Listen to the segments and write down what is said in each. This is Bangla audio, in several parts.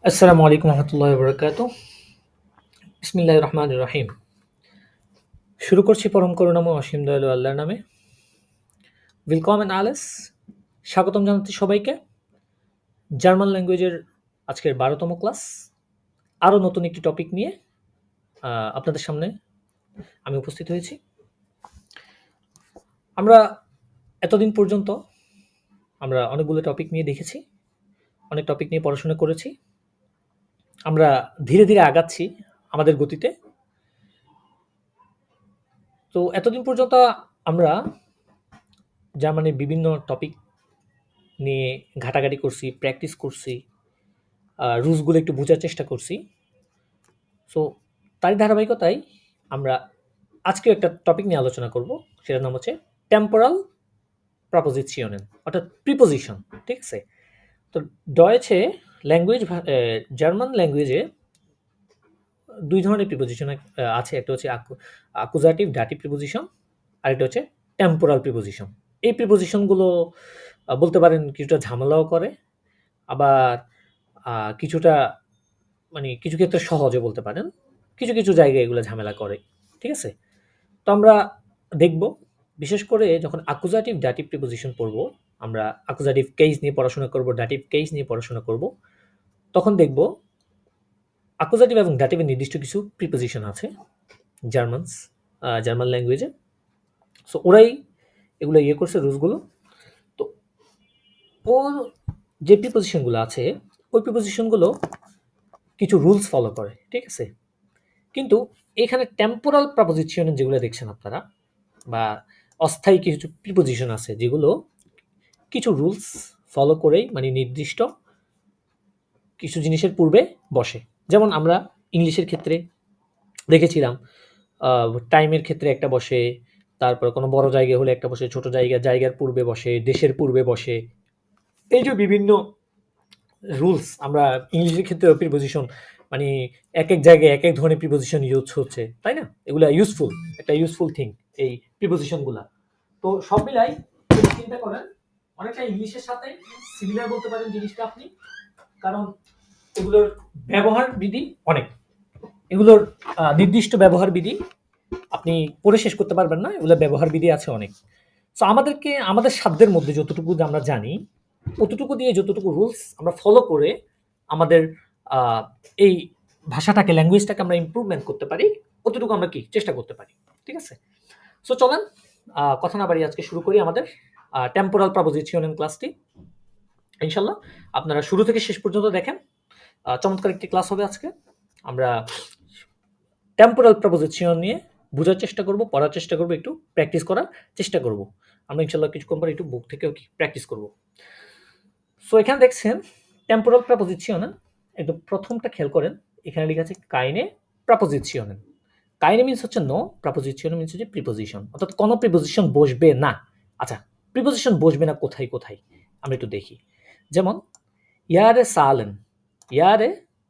আসসালামু আলাইকুম রহমতুল্লাহ বরকাত। বিসমিল্লাহ রহমান রহিম। শুরু করছি পরম করুণাময় অসীম দয়ালু আল্লাহর নামে। ওয়েলকাম এন্ড আলেস, স্বাগতম জানাচ্ছি সবাইকে জার্মান ল্যাঙ্গুয়েজের আজকের ১২তম ক্লাস। আরও নতুন একটি টপিক নিয়ে আপনাদের সামনে আমি উপস্থিত হয়েছি। আমরা এতদিন পর্যন্ত আমরা অনেকগুলো টপিক নিয়ে দেখেছি, অনেক টপিক নিয়ে পড়াশোনা করেছি। আমরা ধীরে ধীরে আগাচ্ছি আমাদের গতিতে। তো এতদিন পর্যন্ত আমরা জার্মানির বিভিন্ন টপিক নিয়ে ঘাটাঘাটি করছি, প্র্যাকটিস করছি, রুলসগুলো একটু বোঝার চেষ্টা করছি। সো তারই ধারাবাহিকতায় আমরা আজকেও একটা টপিক নিয়ে আলোচনা করব, সেটার নাম হচ্ছে টেম্পোরাল প্রপোজিশনের, অর্থাৎ প্রিপোজিশন। ঠিক আছে? তো ডয়েচে ল্যাঙ্গুয়েজ, জার্মান ল্যাঙ্গুয়েজে দুই ধরনের প্রিপোজিশন আছে। একটা হচ্ছে আকুজাটিভ ডাটিভ প্রিপোজিশন, আরেকটা হচ্ছে টেম্পোরাল প্রিপোজিশন। এই প্রিপোজিশনগুলো বলতে পারেন কিছুটা ঝামেলাও করে, আবার কিছুটা মানে কিছু ক্ষেত্রে সহজে বলতে পারেন, কিছু কিছু জায়গায় এগুলো ঝামেলা করে। ঠিক আছে? তো আমরা দেখব, বিশেষ করে যখন আকুজাটিভ ডাটিভ প্রিপোজিশন পড়ব, আমরা আকুজাটিভ কেস নিয়ে পড়াশোনা করব, ডাটিভ কেস নিয়ে পড়াশোনা করব, তখন দেখব আকুজাটিভ এবং ডাটিভের নির্দিষ্ট কিছু প্রিপোজিশন আছে জার্মান ল্যাঙ্গুয়েজে। সো ওরাই এগুলো করছে রুলসগুলো। তো ও যে প্রিপোজিশনগুলো আছে, ওই প্রিপোজিশনগুলো কিছু রুলস ফলো করে। ঠিক আছে? কিন্তু এখানে টেম্পোরাল প্রপোজিশন যেগুলো দেখছেন আপনারা, বা অস্থায়ী কিছু প্রিপোজিশন আছে যেগুলো কিছু রুলস ফলো করেই, মানে নির্দিষ্ট কিছু জিনিসের পূর্বে বসে। যেমন আমরা ইংলিশের ক্ষেত্রে দেখেছিলাম, টাইমের ক্ষেত্রে একটা বসে, তারপর কোনো বড় জায়গা হলে একটা বসে, ছোট জায়গার পূর্বে বসে, দেশের পূর্বে বসে। এই যে বিভিন্ন রুলস, আমরা ইংলিশের ক্ষেত্রে প্রিপোজিশন মানে এক এক জায়গায় এক এক ধরনের প্রিপোজিশন ইউজ হচ্ছে, তাই না? এগুলা ইউজফুল, একটা ইউজফুল থিং এই প্রিপোজিশনগুলা। তো সব মিলাই যদি চিন্তা করেন, অনেকটা ইংলিশের সাথে সিমিলার বলতে পারেন জিনিসটা আপনি, কারণ এগুলোর ব্যবহার বিধি অনেক, এগুলোর নির্দিষ্ট ব্যবহার বিধি আপনি পড়ে শেষ করতে পারবেন না, এগুলোর ব্যবহার বিধি আছে অনেক। সো আমাদেরকে আমাদের সাধ্যের মধ্যে যতটুকু আমরা জানি, অতটুকু দিয়ে যতটুকু রুলস আমরা ফলো করে আমাদের এই ভাষাটাকে, ল্যাঙ্গুয়েজটাকে আমরা ইমপ্রুভমেন্ট করতে পারি, অতটুকু আমরা কি চেষ্টা করতে পারি। ঠিক আছে? সো চলেন কথা না বাড়ি আজকে শুরু করি আমাদের টেম্পোরাল প্রপোজিশন ক্লাসটি। ইনশাল্লাহ আপনারা শুরু থেকে শেষ পর্যন্ত দেখেন, চমৎকার একটি ক্লাস হবে আজকে। আমরা টেম্পোরাল প্রপোজিশন নিয়ে বোঝার চেষ্টা করব, পড়ার চেষ্টা করব, একটু প্র্যাকটিস করার চেষ্টা করব। আমরা ইনশাল্লাহ কিছুক্ষণ পর একটু বুক থেকেও কি প্র্যাকটিস করব। সো এখানে দেখছেন টেম্পোরাল প্রপোজিশন, একদম প্রথমটা খেয়াল করেন, এখানে লেখা আছে কাইনে প্রপোজিশন। কাইনে মিন্স হচ্ছে নো, প্রপোজিশন মিন্স হচ্ছে প্রিপোজিশন, অর্থাৎ কোনো প্রিপোজিশন বসবে না। আচ্ছা, প্রিপোজিশন বসবে না কোথায় কোথায় আমরা একটু দেখি। যেমন ইয়ারে সালেন, ইয়ারে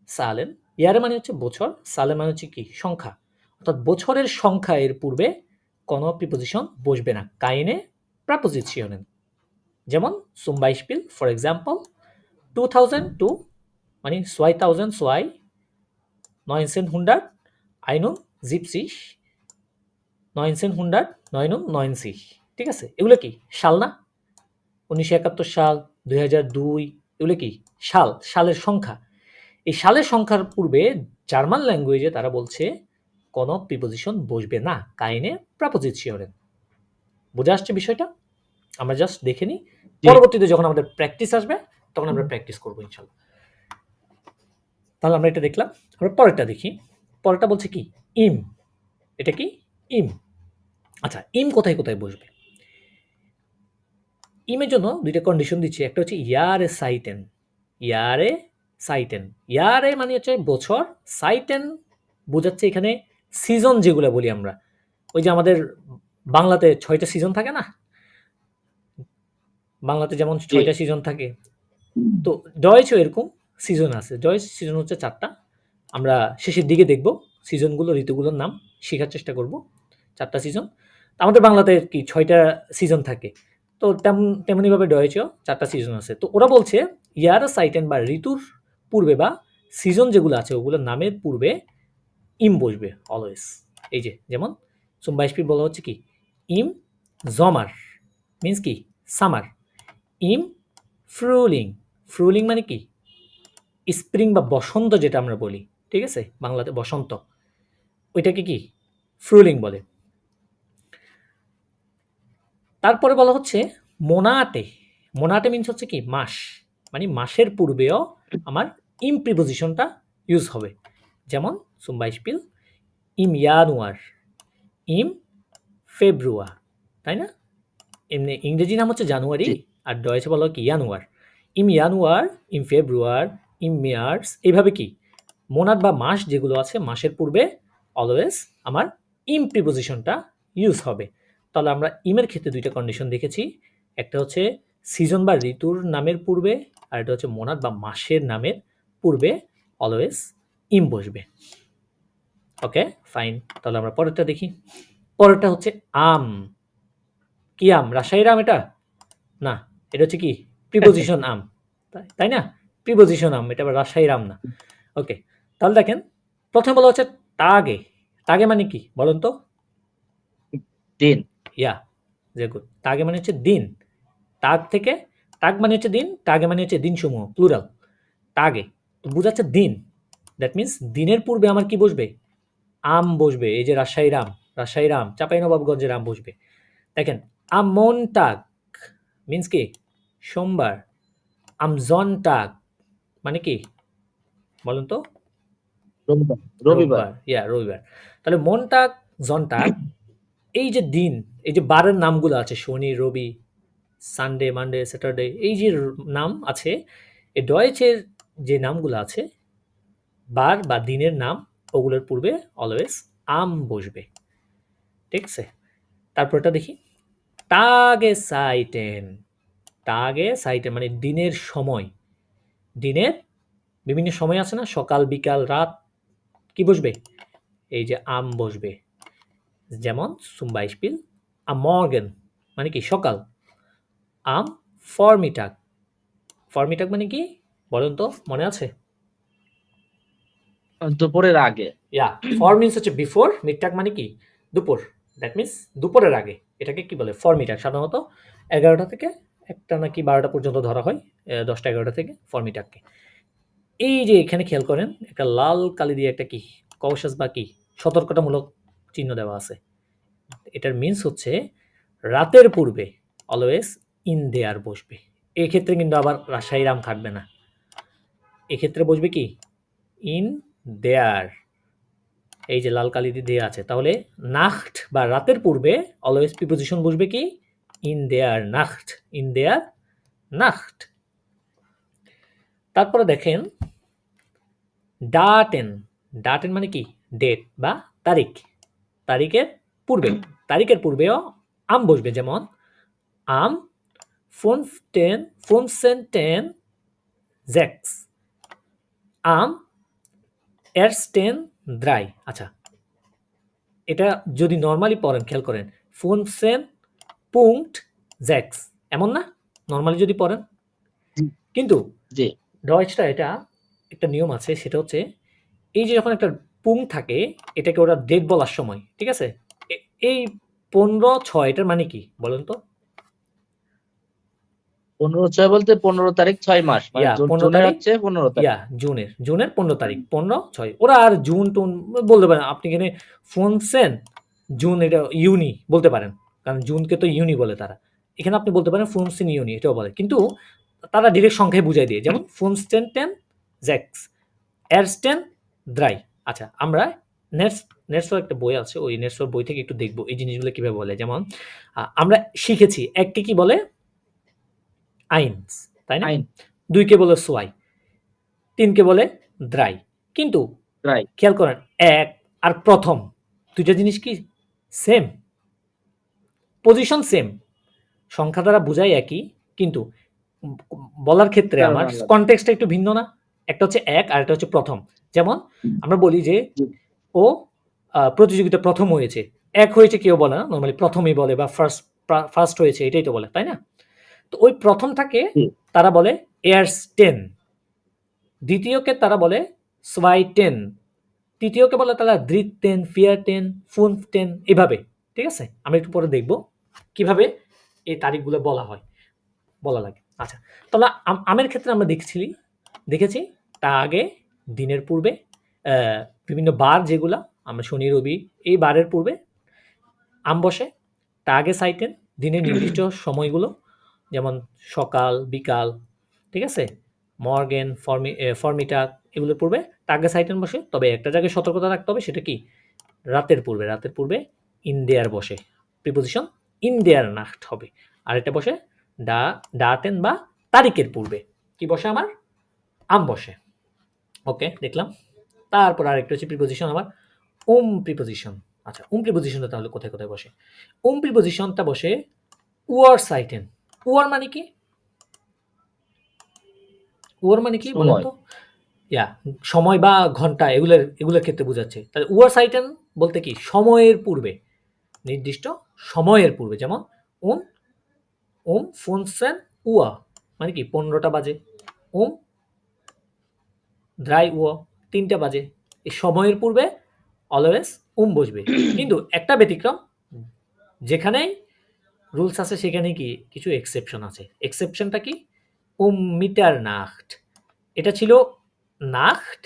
সালেন, ইয়ারে মানে হচ্ছে বছর, সালে মানে হচ্ছে কি সংখ্যা, অর্থাৎ বছরের সংখ্যা এর পূর্বে কোনো প্রিপোজিশন বসবে না কাইনে প্রপোজিশন। যেমন zum Beispiel, ফর এক্সাম্পল 2002 মানে 2002, 1971, 1999। ঠিক আছে? এগুলো কি সাল না? 1971 সাল, 2002, এগুলো কি সাল, সালের সংখ্যা। এই সালের সংখ্যার পূর্বে জার্মান ল্যাঙ্গুয়েজে তারা বলছে কোনো প্রিপোজিশন বসবে না কাইনে প্রপোজিশনে। বোঝা আসছে বিষয়টা? আমরা জাস্ট দেখে নিই, পরবর্তীতে যখন আমাদের প্র্যাকটিস আসবে তখন আমরা প্র্যাকটিস করবো ইনশাল্লাহ। তাহলে আমরা এটা দেখলাম, আমরা পরেরটা দেখি। পরেরটা বলছে কি ইম। এটা কি ইম। আচ্ছা, ইম কোথায় কোথায় বসবে? ইমের জন্য দুইটা কন্ডিশন দিচ্ছি। একটা হচ্ছে ইয়ারে সাইটেন, ইয়ারে সাইটেন। ইয়ারে মানে হচ্ছে বছর, সাইটেন বোঝাচ্ছে এখানে সিজন, যেগুলো বলি আমরা। ওই যে আমাদের বাংলাতে 6টা সিজন থাকে না, বাংলাতে যেমন 6টা সিজন থাকে, তো ডয়েচেও এরকম সিজন আছে। ডয়েচ সিজন হচ্ছে 4টা। আমরা শেষের দিকে দেখব সিজনগুলো, ঋতুগুলোর নাম শেখার চেষ্টা করব। 4টা সিজন। আমাদের বাংলাতে কি 6টা সিজন থাকে, তো তেমনিভাবে ডয়েচেও 4টা সিজন আছে। তো ওরা বলছে ইয়ার সাইটেন বা ঋতুর পূর্বে বা সিজন যেগুলো আছে ওগুলোর নামের পূর্বে ইম বসবে অলওয়েজ। এই যে যেমন zum Beispiel বলা হচ্ছে কি ইম জমার মিন্স কি সামার, ইম ফ্রুলিং, ফ্রুলিং মানে কি স্প্রিং বা বসন্ত যেটা আমরা বলি, ঠিক আছে, বাংলাতে বসন্ত, ওইটাকে কি ফ্রুলিং বলে। তারপরে বলা হচ্ছে মোনাটে, মোনাটে মিন্স হচ্ছে কি মাস, মানে মাসের পূর্বেও আমার ইম প্রিপোজিশনটা ইউজ হবে। যেমন zum Beispiel ইম ইয়ানুয়ার, ইম ফেব্রুয়ার, তাই না? এমনি ইংরেজি নাম হচ্ছে জানুয়ারি, জি আর ডয়েচে বলা হয় কি ইয়ানুয়ার, ইম ইয়ানুয়ার, ইম ফেব্রুয়ার, ইম মেয়ার্স, এইভাবে কি মোনাট বা মাস যেগুলো আছে মাসের পূর্বে অলওয়েজ আমার ইম প্রিপোজিশনটা ইউজ হবে। তাহলে আমরা ইমের ক্ষেত্রে দুইটা কন্ডিশন দেখেছি, একটা হচ্ছে সিজন বা ঋতুর নামের পূর্বে, আর এটা হচ্ছে মোনাট বা মাসের নামের পূর্বে অলওয়েজ ইম বসবে। ওকে ফাইন, তাহলে আমরা পরেরটা দেখি। পরেরটা হচ্ছে আম। কি আম? রাজশাহীর আম এটা? না, এটা হচ্ছে কি প্রিপোজিশন আম, তাই না? প্রিপোজিশন আম, এটা আবার রাজশাহীর আম না। ওকে, তাহলে দেখেন প্রথমে বলা হচ্ছে তাগে। তাগে মানে কি বলুন তো? দিন ইয়া, যে গুড। তাগে মানে হচ্ছে দিন। তাগ থেকে, তাগ মানে হচ্ছে দিন, তাগে মানে হচ্ছে দিনসমূহ, প্লুরাল। তাগে তো বোঝাচ্ছে দিন, দ্যাট মিন্স দিনের পূর্বে আমার কি বসবে? আম বসবে। এই যে রাজশাহীর আম, রাজশাহীর আম, চাঁপাইনবাবগঞ্জের আম বসবে। দেখেন আমন্টাগ মিন্স কি সোমবার, আমজনটাগ মানে কি বলুন তো? রবিবার রবিবার রোববার, ইয়া রবিবার। তাহলে মনটাগ, জনটাগ, এই যে দিন, এই যে বারের নামগুলো আছে শনি, রবি, সানডে, মানডে, স্যাটারডে, এই যে নাম আছে, এই ডয়েচের যে নামগুলো আছে বার বা দিনের নাম, ওগুলোর পূর্বে অলওয়েজ আম বসবে, ঠিক আছে? তারপরটা দেখি টাগে সাইটেন। টাগে সাইটেন মানে দিনের সময়, দিনের বিভিন্ন সময় আছে না, সকাল, বিকাল, রাত, কি বসবে? এই যে আম বসবে। যেমন zum Beispiel am Morgen মানে কি সকাল, am Vormittag, Vormittag মানে কি বলুন তো, মনে আছে? দুপুরের আগে ইয়া, ফর মিন্স হচ্ছে বিফোর, মিডটাগ মানে কি দুপুর, দ্যাট মিন্স দুপুরের আগে। এটাকে কি বলে? ফরমিটাগ। সাধারণত 11টা থেকে একটা নাকি 12টা পর্যন্ত ধরা হয়, 10টা 11টা থেকে ফরমিটাগকে। এই যে এখানে খেয়াল করেন একটা লাল কালি দিয়ে একটা কি কৌশাস বা কি সতর্কতামূলক চিহ্ন দেওয়া আছে। এটার মিন্স হচ্ছে রাতের পূর্বে অলওয়েজ ইন দেয়ার বসবে। এক্ষেত্রে কিন্তু আবার রাজশাহীর আম খাটবে না, এক্ষেত্রে বসবে কি ইন দেয়ার। এই যে লাল কালি দিয়ে দেয়া আছে, তাহলে নাখট বা রাতের পূর্বে অলওয়েজ প্রিপোজিশন বসবে কি ইন দেয়ার নাখট, ইন দেয়ার নাখট। তারপরে দেখেন ডাটেন। ডাটেন মানে কি ডেট বা তারিখ, তারিখের পূর্বে, তারিখের পূর্বেও আম বসবে। যেমন আম 15 6, আম ersten 3। আচ্ছা, এটা যদি নর্মালি পড়েন খেয়াল করেন 15.6 এমন না, নর্মালি যদি পড়েন। জি কিন্তু জি ডয়েচটা এটা একটা নিয়ম আছে, সেটা হচ্ছে এই যে যখন একটা পুং থাকে এটাকে ওরা ডেট বলার সময়, ঠিক আছে, এই 15/6 এটার মানে কি বলেন তো? 15/6 বলতে 15 তারিখ 6 মাস, মানে ইয়া 15 জুনের তারিখ, হচ্ছে 15 তারিখ। ইয়া জুনের 15 তারিখ, 15/6। ওরা আর জুন টুন বলতে পারেন, আপনি এখানে ফোনসেন জুন, এটা ইউনি বলতে পারেন, কারণ জুনকে তো ইউনি বলে তারা। এখানে আপনি বলতে পারেন ফোনসেন ইউনি, এটাও বলে, কিন্তু তারা ডিরেক্ট সংখ্যায় বুঝাই দিয়ে, যেমন ফোনস্টেন 6 এরস্টেন 3। আচ্ছা, আমরা নেটসও একটা বই আছে, ওই নেটসোর বই থেকে একটু দেখবো এই জিনিসগুলো কিভাবে বলে। যেমন আমরা শিখেছি এককে কি বলে আইনস, তাই না? আইন 2কে বলে সোয়াই, 3কে বলে দ্রাই। কিন্তু রাইট খেয়াল করেন এক আর প্রথম দুইটা জিনিস কি সেম, পজিশন সেম, সংখ্যা দ্বারা বোঝাই একই, কিন্তু বলার ক্ষেত্রে উচ্চারণ আমার আলাদা। কনটেক্সটটা একটু ভিন্ন না? একটা হচ্ছে এক আর একটা হচ্ছে প্রথম। যেমন আমরা বলি যে জি ও প্রতিযোগিতা প্রথম হয়েছে, এক হয়েছে কেউ বলে না, নর্মালি প্রথমেই বলে, বা ফার্স্ট হয়েছে এটাই তো বলে, তাই না? তো ওই প্রথমটাকে জি তারা বলে এয়ার্স 10, দ্বিতীয়কে তারা বলে সোয়াইটেন, তৃতীয়কে বলে তারা দ্রিতেন, ফিয়ারটেন, ফুনফটেন, এভাবে। ঠিক আছে, আমরা একটু পরে দেখব কিভাবে এই তারিখগুলো বলা লাগে। আচ্ছা, তাহলে আমের ক্ষেত্রে আমরা দেখেছি তা আগে দিনের পূর্বে বিভিন্ন বার যেগুলা আমরা শনি রবি এই বারের পূর্বে আম বসে, তা আগে সাইটেন দিনের নির্দিষ্ট সময়গুলো, যেমন সকাল বিকাল, ঠিক আছে, মর্গেন ফর্মিটা, এগুলোর পূর্বে টাগে সাইটেন বসে। তবে একটা জায়গায় সতর্কতা রাখতে হবে, সেটা কি রাতের পূর্বে ইন্ডিয়ার বসে, প্রিপোজিশন ইন্ডিয়ার নাক্ট হবে। আর এটা বসে ডাটেন বা তারিখের পূর্বে কি বসে আমার আম বসে। ওকে, দেখলাম। তারপর আরেকটা হচ্ছে প্রিপোজিশন আমার প্রিপোজিশন। আচ্ছা, প্রিপোজিশনটা তাহলে কোথায় কোথায় বসে? প্রিপোজিশনটা বসে উয়ার সাইটেন। উয়ার মানে কি? বলেন তো? সময় বা ঘন্টা, এগুলোর ক্ষেত্রে বোঝাচ্ছে। তাহলে উয়ার সাইটেন বলতে কি সময়ের পূর্বে, নির্দিষ্ট সময়ের পূর্বে। যেমন ফুনসেন উয়া মানে কি 15টা বাজে, দ্রাই উয়া 3টা বাজে। এই সময়ের পূর্বে অলওয়েজ বসবে। কিন্তু একটা ব্যতিক্রম, যেখানেই রুলস আছে সেখানে কি কিছু এক্সেপশন আছে। এক্সেপশনটা কি? মিটার নাক্ট। এটা ছিল নাক্ট,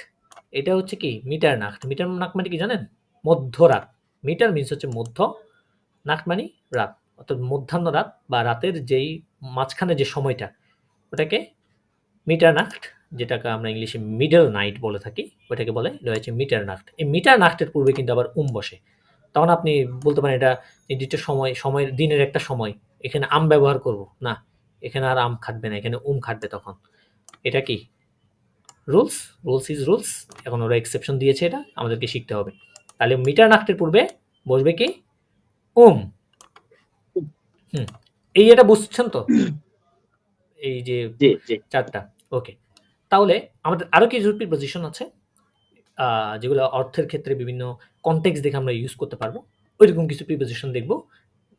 এটা হচ্ছে কি মিটার নাক্ট। মিটার নাক্ট মানে কি জানেন? মধ্যরাত। মিটার মিন্স হচ্ছে মধ্য, নাক্ট মানে রাত, অর্থাৎ মধ্যাহ্ন রাত বা রাতের যেই মাঝখানে যে সময়টা, ওটাকে মিটার নাক্ট, যেটাকে আমরা ইংলিশে মিডল নাইট বলে থাকি, ওটাকে বলে রয়েছে মিটার নাক্ট। এই মিটার নাক্টের পূর্বে কিন্তু আবার বসে। তখন আপনি বলতে পারেন এটা নির্দিষ্ট সময়ের দিনের একটা সময়, এখানে আম ব্যবহার করব না, এখানে আর আম খাটবে না, এখানে খাটবে। তখন এটা কি রুলস ইজ রুলস। এখন ওরা এক্সেপশন দিয়েছে, এটা আমাদেরকে শিখতে হবে। তাহলে মিটার নাক্টের পূর্বে বসবে কি হুম, এটা বুঝছেন তো? এই যে চারটা। ওকে, তাহলে আমাদের আরো কিছু প্রিপোজিশন আছে যেগুলো অর্থের ক্ষেত্রে বিভিন্ন কনটেক্সট দেখে আমরা ইউজ করতে পারবো। ওইরকম কিছু প্রিপোজিশন দেখব।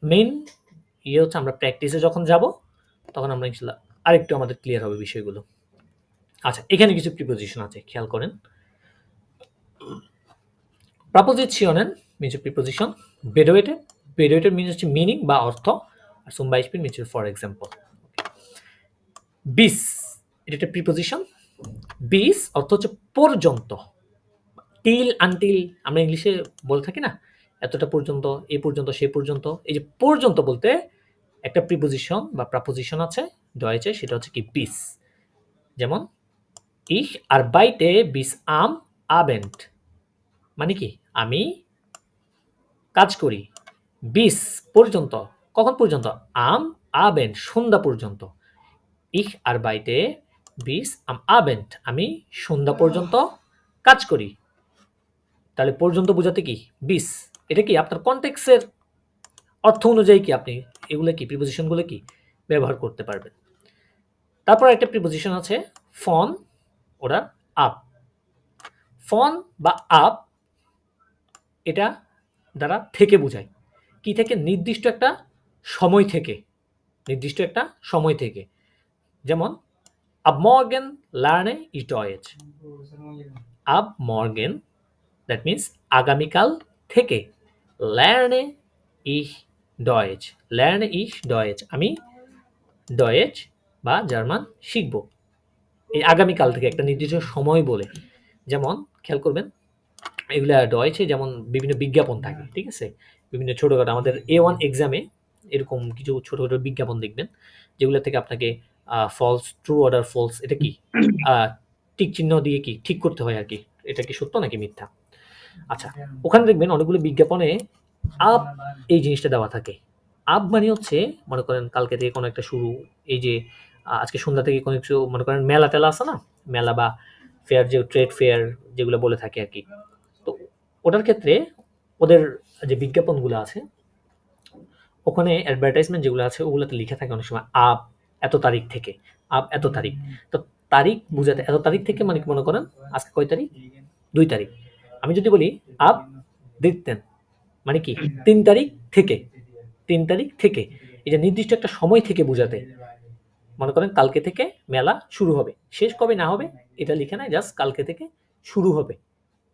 মেইন হচ্ছে আমরা প্র্যাকটিসে যখন যাব তখন আমরা ইনশাল্লাহ আরেকটু আমাদের ক্লিয়ার হবে বিষয়গুলো। আচ্ছা, এখানে কিছু প্রিপোজিশন আছে, খেয়াল করেন। প্রাপোজিশনের মিনস প্রিপোজিশন বেডোয়েটেড মিনস হচ্ছে মিনিং বা অর্থ, আর সুম বাইসপিন মিনস ফর এক্সাম্পল। বিস, এটা একটা প্রিপোজিশন। বিস অর্থ হচ্ছে পর্যন্ত, টিল আনটিল আমরা ইংলিশে বলে থাকি না, এতটা পর্যন্ত, এই পর্যন্ত, সেই পর্যন্ত। এই যে পর্যন্ত বলতে একটা প্রিপোজিশন বা প্রাপোজিশন আছে ডয়েচে, সেটা হচ্ছে কি বিস। যেমন ich arbeite bis am Abend, মানে কি আমি কাজ করি বিস পর্যন্ত। কখন পর্যন্ত? আম Abend সন্ধ্যা পর্যন্ত। ich arbeite bis am Abend, আমি সন্ধ্যা পর্যন্ত কাজ করি। তাহলে পর্যন্ত বোঝাতে কি বিস। এটা কি আপনার কনটেক্সের অর্থ অনুযায়ী কি আপনি এগুলো কি প্রিপোজিশনগুলো কি ব্যবহার করতে পারবেন। তারপর একটা প্রিপোজিশন আছে ফন ওরা আপ। ফন বা আপ এটা দ্বারা থেকে বোঝায়। কি থেকে? নির্দিষ্ট একটা সময় থেকে। যেমন ab morgen lerne ich Deutsch, ab morgen that means আগামীকাল থেকে, lerne ich Deutsch আমি ডয়েচ বা জার্মান শিখব। এই আগামীকাল থেকে একটা নির্দিষ্ট সময় বলে। যেমন খেয়াল করবেন, এগুলা ডয়েচে যেমন বিভিন্ন বিজ্ঞাপন থাকে, ঠিক আছে, বিভিন্ন ছোটখাটো আমাদের A1 এক্সামে এরকম কিছু ছোট ছোট বিজ্ঞাপন দেখবেন, যেগুলো থেকে আপনাকে ফলস, ট্রু অর্ডার ফলস, এটা কি টিক চিহ্ন দিয়ে কি ঠিক করতে হয় আর কি, এটা কি সত্য নাকি মিথ্যা। আচ্ছা, ওখানে দেখবেন অনেকগুলো বিজ্ঞাপনে আপ এই জিনিসটা দেওয়া থাকে। আপ মানে হচ্ছে মনে করেন কালকে থেকে কোনো একটা শুরু, এই যে আজকে সন্ধ্যা থেকে কোনো কিছু, মনে করেন মেলা টেলা আছে না, মেলা বা ফেয়ার, যে ট্রেড ফেয়ার যেগুলো বলে থাকে আর কি। তো ওটার ক্ষেত্রে ওদের যে বিজ্ঞাপনগুলো আছে, ওখানে অ্যাডভার্টাইজমেন্ট যেগুলো আছে ওগুলোতে লিখে থাকে অনেক সময় আপ এত তারিখ থেকে, আপ এত তারিখ। তো তারিখ বুঝাতে এত তারিখ থেকে মানে মনে করেন আজকে কয় তারিখ? 2 তারিখ। আমি যদি বলি আপ দেখতেন মানে কি 3 তারিখ থেকে, এটা নির্দিষ্ট একটা সময় থেকে বোঝাতে। মনে করেন কালকে থেকে মেলা শুরু হবে, শেষ কবে না হবে এটা লিখে নাই, জাস্ট কালকে থেকে শুরু হবে।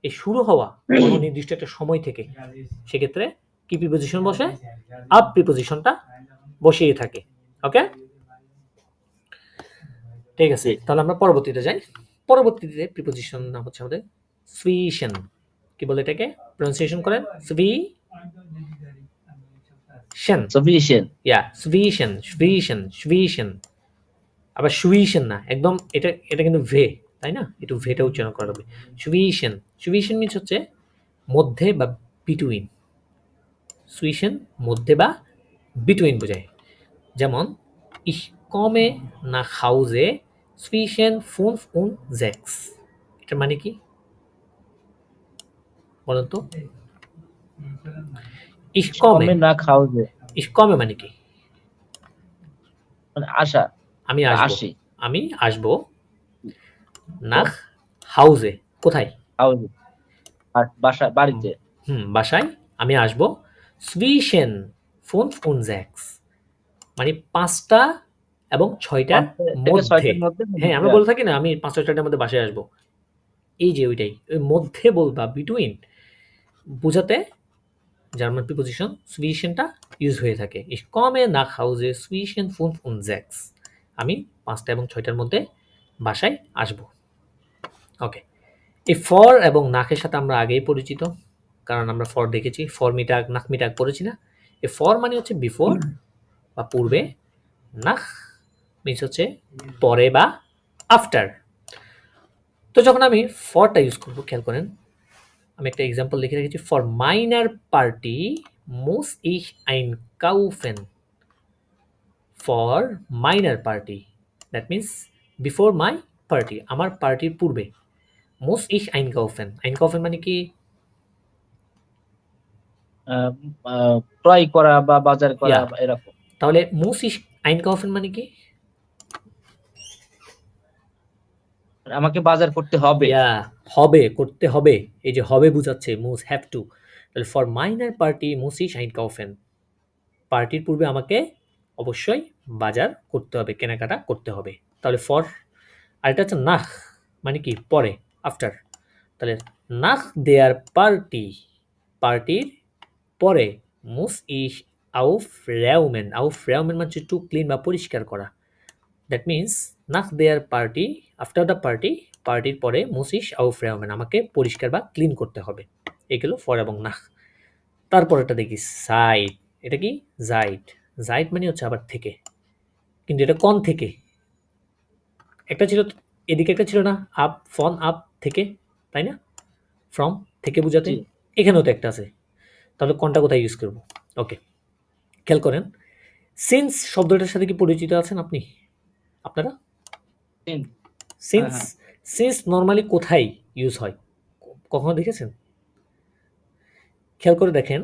এই শুরু হওয়া কোনো নির্দিষ্ট একটা সময় থেকে, সেক্ষেত্রে কি প্রিপোজিশন বসে? আপ প্রিপোজিশনটা বসিয়ে থাকে। ওকে, ঠিক আছে। জি। তাহলে আমরা পরবর্তীতে যাই। পরবর্তীতে প্রিপোজিশন নাম হচ্ছে আমাদের সুইশন। কি বলে এটাকে? প্রনাউন্সিয়েশন করেন সুইশন। সাফিসিয়েন্ট। সুইশন, সুইশন, সুইশন। আবার সুইশন না, একদম এটা এটা কিন্তু ভে, তাই না? একটু ভেটা উচ্চারণ করা হবে। সুইশন, সুইশন মিনস হচ্ছে মধ্যে বা বিটুইন। সুইশন মধ্যে বা বিটুইন বোঝায়। যেমন ich komme nach Hause zwischen 5 und 6। এটার মানে কি বলেন তো? ich komme, কমে না খাওয়াবে ich komme মানে কি? মানে আশা আমি বা আসবো, আসি। আমি আসবো nach Hause, কোথায়? খাওয়াবে আর বাসা বাড়িতে। বাসায় আমি আসবো zwischen 5 und 6, মানে 5টা এবং 6টার 5 থেকে মধ্যে। 6টার মধ্যে হ্যাঁ, আমরা বলে থাকি না আমি 5টা 6টার মধ্যে বাসায় আসবো। এই যে ওইটাই, ওই মধ্যে বলবা বিটুইন বোঝাতে জার্মান প্রিপোজিশন সুইশনটা ইউজ হয়ে থাকে। Ich komme nach Hause zwischen 5 und 6, আমি 5টা এবং 6টার মধ্যে বাসায় আসবো। ওকে, এই ফর এবং নাকের সাথে আমরা আগেই পরিচিত, কারণ আমরা ফর দেখেছি। ফর মিটাক, নাক মিটাক পড়েছি না? এই ফর মানে হচ্ছে বিফোর বা পূর্বে, নাক মিনস হচ্ছে পরে বা আফটার। তো যখন আমি ফরটা ইউজ করবো, খেয়াল করেন আমি একটা এক্সাম্পল লিখে রেখেছি। ফর মাইনার পার্টি মুস ich einkaufen। ফর মাইনার পার্টি, that means before my party, আমার পার্টির পূর্বে। মুস ich einkaufen, einkaufen মানে কি? ক্রয় করা বা বাজার করা ইয়া, বা এরকম। তাহলে মুস ich einkaufen মানে কি? মানে আমাকে বাজার করতে হবে। ইয়া, হবে, করতে হবে। এই যে হবে বুঝাচ্ছে, মুস হ্যাভ টু। তাহলে ফর মাইনার পার্টি মুস ich einkaufen, পার্টির পূর্বে আমাকে অবশ্যই বাজার করতে হবে, কেনাকাটা করতে হবে। তাহলে ফর, আর এটা হচ্ছে নাহ, মানে কি? পরে, আফটার। তাহলে নাহ দেয়ার পার্টি, পার্টির পরে, মুস ইশ আউফ রেউমেন, আউফ রেউমেন মানে হচ্ছে টু ক্লিন বা পরিষ্কার করা। দ্যাট মিনস নাহ দেয়ার পার্টি, আফটার দ্য পার্টি, পার্টির পরে মুস ইশ আউফ রেউমেন, আমাকে পরিষ্কার বা ক্লিন করতে হবে। এগুলো ফর এবং নাহ। তারপরেটা দেখি সাইড। এটা কি? জাইট। জাইট মানে হচ্ছে আবার থেকে, কিন্তু এটা কোন থেকে? একটা ছিল এদিকে, একটা ছিল না আপ, ফন আপ থেকে, তাই না? ফ্রম থেকে বুঝাতে। জি। এখানেও তো একটা আছে, তাহলে কোনটা কোথায় ইউজ করব? ওকে, খেয়াল করেন সিন্স শব্দটার সাথে কি পরিচিত আছেন আপনি, আপনারা? সিন। সিন্স, হ্যাঁ। সিন্স নর্মালি কোথায় ইউজ হয়, কখনো দেখেছেন? খেয়াল করে দেখেন,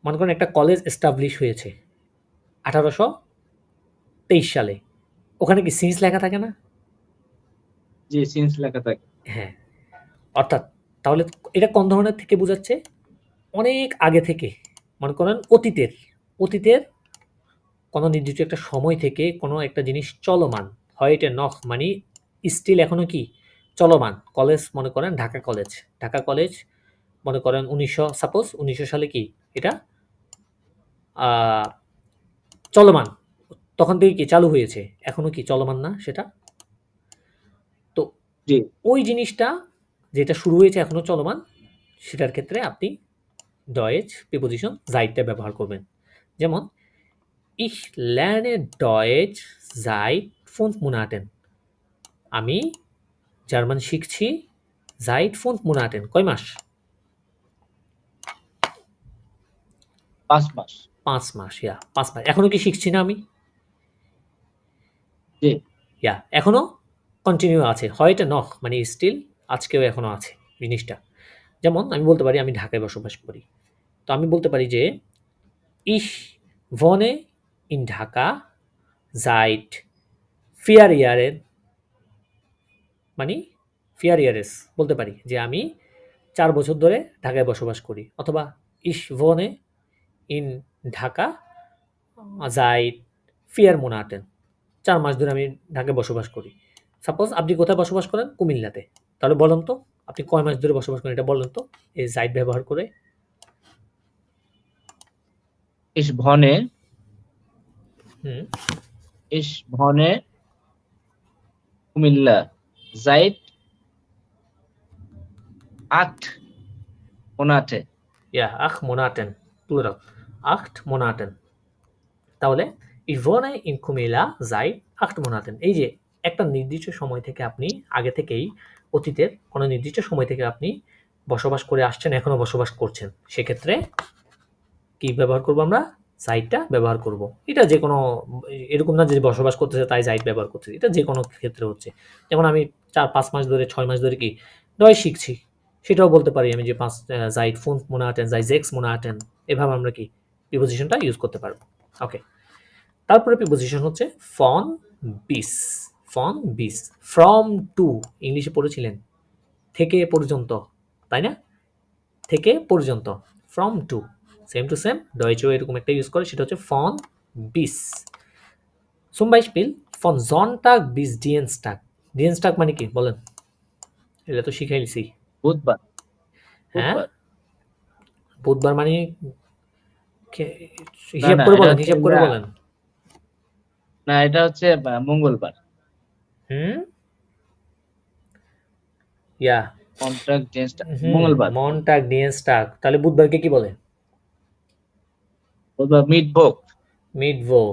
মনে করেন একটা কলেজ এস্টাবলিশ হয়েছে 1823 সালে, ওখানে কি সিন্স লেখা থাকে না? জি, সিন্স লেখা থাকে। হ্যাঁ, অর্থাৎ তাহলে এটা কোন ধরনের থেকে বোঝাচ্ছে? অনেক আগে থেকে, মনে করেন অতীতের, অতীতের কোনো নির্দিষ্ট একটা সময় থেকে কোনো একটা জিনিস চলমান হয়, এটা নখ মানে স্টিল এখনো কি চলমান। কলেজ মনে করেন ঢাকা কলেজ, ঢাকা কলেজ মনে করেন 1900 সালে কি এটা চলমান, তখন থেকে কি চালু হয়েছে, এখনো কি চলমান না সেটা? তো জি। ওই জিনিসটা যেটা শুরু হয়েছে এখনো চলমান, সেটার ক্ষেত্রে আপনি ডয়েচ প্রিপোজিশন জাইটটা ব্যবহার করবেন। যেমন ich lerne Deutsch seit 5 Monaten, আমি জার্মান শিখছি seit 5 Monaten, কয় মাস? 5 মাস। 5 মাস, 5 মাস। এখনো কি শিখছি না আমি? জি। এখনো কন্টিনিউ আছে, হয় এটা নখ মানে স্টিল আজকেও এখনো আছে জিনিসটা। যেমন আমি বলতে পারি আমি ঢাকায় বসবাস করি, তো আমি বলতে পারি যে ich wohne in Dhaka seit 4 Jahren, মানে 4 Jahres বলতে পারি যে আমি 4 বছর ধরে ঢাকায় বসবাস করি। অথবা ich wohne in Dhaka seit 4 Monaten, 4 মাস ধরে আমি ঢাকায় বসবাস করি। সাপোজ আপনি কোথায় বসবাস করেন? কুমিল্লাতে। তাহলে বলেন তো আপনি কয় মাস ধরে বসবাস করেন, এটা বলেন তো এই জাইট ব্যবহার করে। Ich wohne, হুম ich wohne Comilla seit 8 Monate. Ja, 8 Monaten, plural, 8 Monaten। তাহলে ich wohne in Kumila seit 8 Monaten। এই যে একটা নির্দিষ্ট সময় থেকে আপনি আগে থেকেই অতীতের কোনো নির্দিষ্ট সময় থেকে আপনি বসবাস করে আসছেন, এখনো বসবাস করছেন, সেক্ষেত্রে কি ব্যবহার করব আমরা? সাইটটা ব্যবহার করব। এটা যে কোনো এরকম না যে বসবাস করতেছে তাই সাইট ব্যবহার করতেছে, এটা যে কোনো ক্ষেত্রে হচ্ছে। যেমন আমি 4-5 মাস ধরে 6 মাস ধরে কি ডয় শিখছি, সেটাও বলতে পারি আমি যে সাইট 5 Monaten, seit 6 Monaten, এভাবে আমরা কি প্রিপোজিশনটা ইউজ করতে পারবো। ওকে, তারপরে প্রিপোজিশন হচ্ছে ফন বিস। ফন বিস, ফ্রম টু ইংলিশে পড়েছিলেন থেকে পর্যন্ত, তাই না? থেকে পর্যন্ত, from to, same to same ডয়েচেও এরকম একটা ইউজ করে, সেটা হচ্ছে ফন বিস। zum Beispiel von Sonntag bis Dienstag। Dienstag মানে কি বলেন? এটা তো শিখাইছি। বুধবার হ্যাঁ, বুধবার বুধবার মানে না হিসাব না করে এটা বলেন, হচ্ছে হিসাব করে বলেন। না এটা হচ্ছে মঙ্গলবার। হুম, ইয়া, কন্ট্রাক্ট চেঞ্জটা মঙ্গলবার। মনটাগ ডিয়েন্সটাগ, তাহলে বুধবারকে কি বলে? বুধবার মিটভোগ। মিডভো,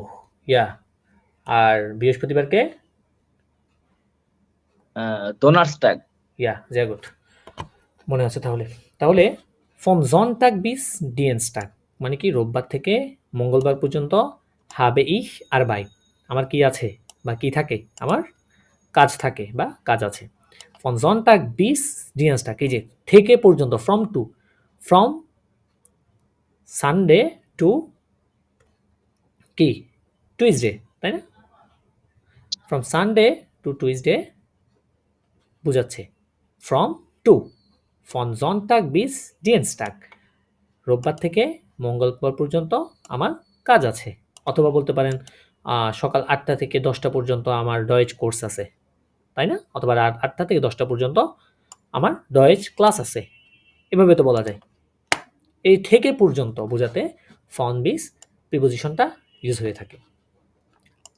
ইয়া। আর বৃহস্পতিবারকে? ডোনার্সটাগ। ইয়া, sehr gut, মনে আছে তাহলে। তাহলে ফ্রম জনটাগ বিস ডিয়েন্সটাগ মানে কি রোববার থেকে মঙ্গলবার পর্যন্ত habe ich Arbeit, আমার কি আছে বা কি থাকে, আমার কাজ থাকে বা কাজ আছে। ফ্রম জনটাগ বিস ডিয়েন্সটাগ, এই যে থেকে পর্যন্ত, from to, from Sunday to কি টুইসডে, তাই না? ফ্রম সানডে টু টুইসডে বুঝাচ্ছে। ফ্রম টু, ফন জনটাগ বিস ডিয়েন্সটাগ, রোববার থেকে মঙ্গলবার পর্যন্ত আমার কাজ আছে। অথবা বলতে পারেন সকাল 8টা থেকে 10টা পর্যন্ত আমার ডয়েচ কোর্স আছে, তাই না? অথবা রাত 8টা থেকে 10টা পর্যন্ত আমার ডয়েচ ক্লাস আছে, এভাবে তো বলা যায়। এই থেকে পর্যন্ত বোঝাতে ফন বিস প্রিপোজিশনটা ইউজ হয়ে থাকে।